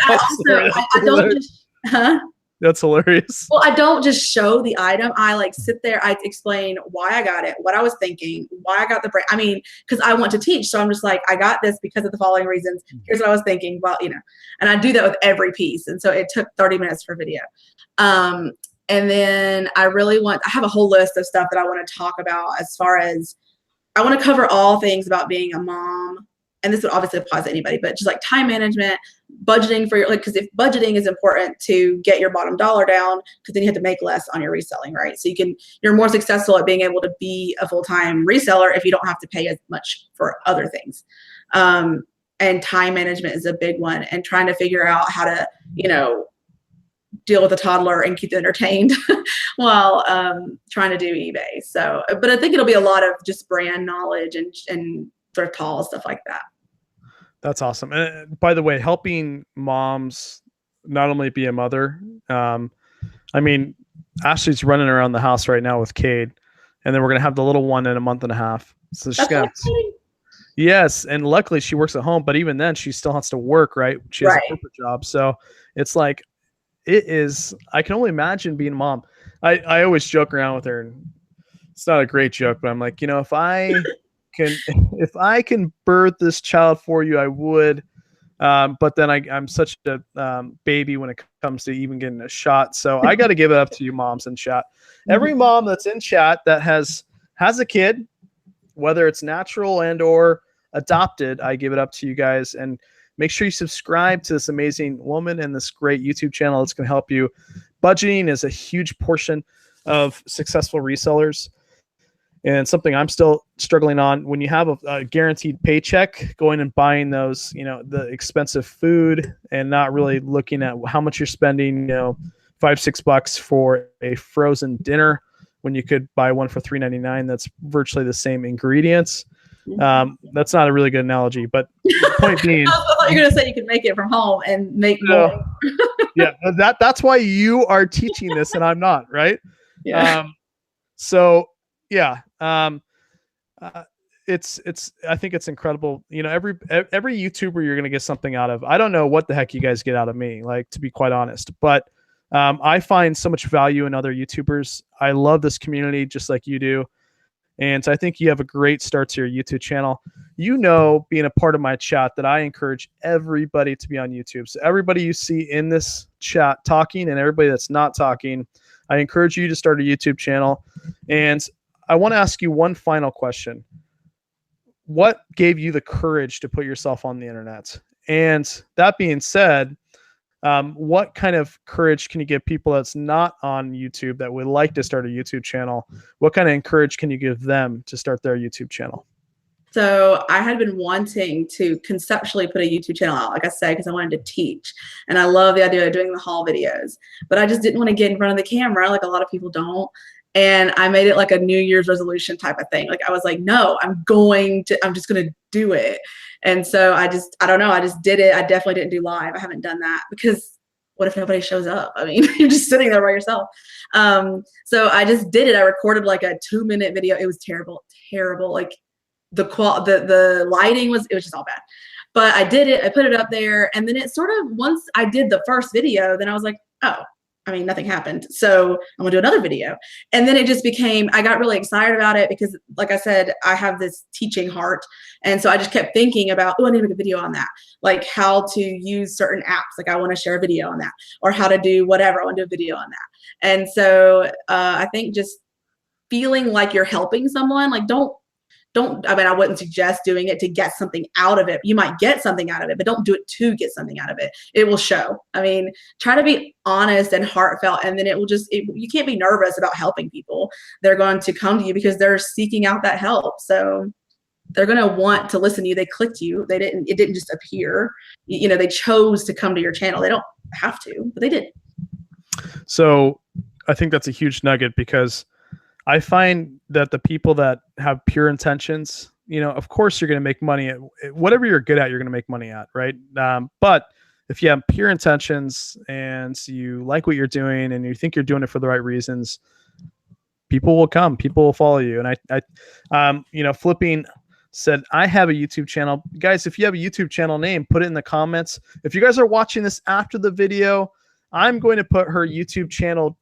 I don't just, huh? That's hilarious. Well, I don't just show the item. I like sit there. I explain why I got it, what I was thinking, why I got the brand. I mean, because I want to teach. So I'm just like, I got this because of the following reasons. Here's what I was thinking. Well, and I do that with every piece. And so it took 30 minutes for video. And then I have a whole list of stuff that I want to talk about as far as I want to cover all things about being a mom. And this would obviously apply to anybody, but just like time management, budgeting for because if budgeting is important to get your bottom dollar down, because then you have to make less on your reselling, right? So you're more successful at being able to be a full-time reseller if you don't have to pay as much for other things. And time management is a big one, and trying to figure out how to, deal with a toddler and keep them entertained while trying to do eBay. So, but I think it'll be a lot of just brand knowledge and thrift hauls, stuff like that. That's awesome. And by the way, helping moms not only be a mother, I mean, Ashley's running around the house right now with Cade, and then we're going to have the little one in a month and a half. So she's going to, yes. And luckily she works at home, but even then she still has to work, right? She has a corporate job. So it's like, I can only imagine being a mom. I always joke around with her, and it's not a great joke, but I'm like, if I can birth this child for you, I would. But then I'm such a baby when it comes to even getting a shot. So I got to give it up to you moms in chat. Every mom that's in chat that has a kid, whether it's natural and or adopted, I give it up to you guys. And make sure you subscribe to this amazing woman and this great YouTube channel. It's going to help you. Budgeting is a huge portion of successful resellers. And something I'm still struggling on. When you have a guaranteed paycheck, going and buying those, the expensive food and not really looking at how much you're spending, $5-6 for a frozen dinner when you could buy one for $3.99. That's virtually the same ingredients. That's not a really good analogy, but the point being, I thought you were going to say you could make it from home and make more. Yeah, that's why you are teaching this and I'm not, right? Yeah. So yeah. It's I think it's incredible. Every YouTuber you're going to get something out of. I don't know what the heck you guys get out of me, like, to be quite honest, but I find so much value in other YouTubers. I love this community just like you do. And I think you have a great start to your YouTube channel. Being a part of my chat, that I encourage everybody to be on YouTube. So everybody you see in this chat talking and everybody that's not talking, I encourage you to start a YouTube channel. And I want to ask you one final question. What gave you the courage to put yourself on the internet? And that being said, what kind of courage can you give people that's not on YouTube that would like to start a YouTube channel? What kind of encourage can you give them to start their YouTube channel? So I had been wanting to conceptually put a YouTube channel out, like I said, because I wanted to teach. And I love the idea of doing the haul videos, but I just didn't want to get in front of the camera like a lot of people don't. And I made it like a New Year's resolution type of thing. Like I was like, no, I'm just going to do it. And so I don't know. I just did it. I definitely didn't do live. I haven't done that because what if nobody shows up? I mean, you're just sitting there by yourself. So I just did it. I recorded like a 2-minute video. It was terrible. Like the lighting was just all bad. But I did it. I put it up there. And then it sort of, once I did the first video, then I was like, oh, I mean, nothing happened. So I'm gonna do another video. And then it just became, I got really excited about it because like I said, I have this teaching heart. And so I just kept thinking about, oh, I need to make a video on that. Like how to use certain apps. Like I want to share a video on that, or how to do whatever. I want to do a video on that. And so I think just feeling like you're helping someone, like I mean, I wouldn't suggest doing it to get something out of it. You might get something out of it, but don't do it to get something out of it. It will show. I mean, try to be honest and heartfelt, and then it will you can't be nervous about helping people. They're going to come to you because they're seeking out that help. So they're going to want to listen to you. They clicked you. It didn't just appear. You know, they chose to come to your channel. They don't have to, but they did. So I think that's a huge nugget, because I find that the people that have pure intentions, you know, of course you're going to make money at whatever you're good at, you're going to make money at, right? But if you have pure intentions and you like what you're doing and you think you're doing it for the right reasons, people will come, people will follow you. And you know, Flipping said, I have a YouTube channel. Guys, if you have a YouTube channel name, put it in the comments. If you guys are watching this after the video, I'm going to put her YouTube channel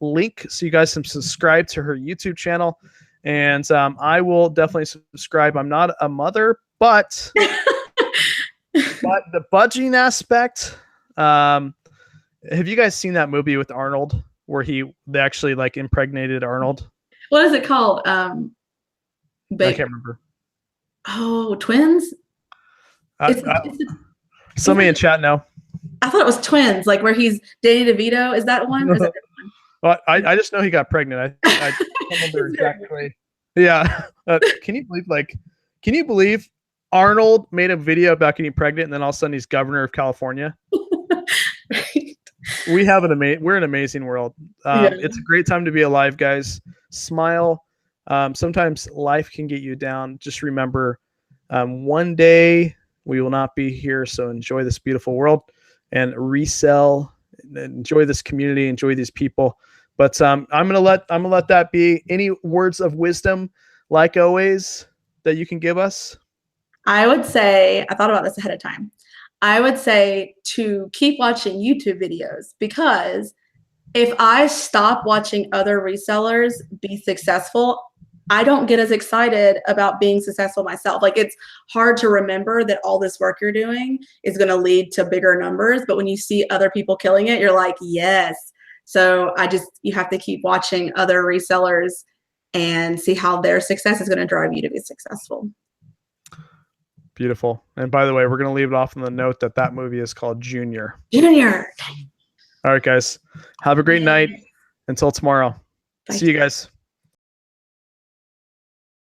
link so you guys can subscribe to her YouTube channel, and I will definitely subscribe. I'm not a mother, but but the budging aspect. Have you guys seen that movie with Arnold where they actually like impregnated Arnold? What is it called? I can't remember. Oh, twins. Somebody in chat know. I thought it was twins, like where he's Danny DeVito. Is that one? Or is that one? Well, I just know he got pregnant. I don't remember exactly. Yeah. Can you believe Arnold made a video about getting pregnant and then all of a sudden he's governor of California? Right. We're an amazing world. It's a great time to be alive, guys. Smile. Sometimes life can get you down. Just remember, one day we will not be here. So enjoy this beautiful world and resell. Enjoy this community. Enjoy these people. But I'm gonna let that be. Any words of wisdom, like always, that you can give us? I would say, I thought about this ahead of time. I would say to keep watching YouTube videos, because if I stop watching other resellers be successful, I don't get as excited about being successful myself. Like, it's hard to remember that all this work you're doing is going to lead to bigger numbers. But when you see other people killing it, you're like, yes. So you have to keep watching other resellers and see how their success is going to drive you to be successful. Beautiful. And by the way, we're going to leave it off on the note that movie is called Junior. Junior. All right, guys. Have a great night. Until tomorrow. Bye. See you guys.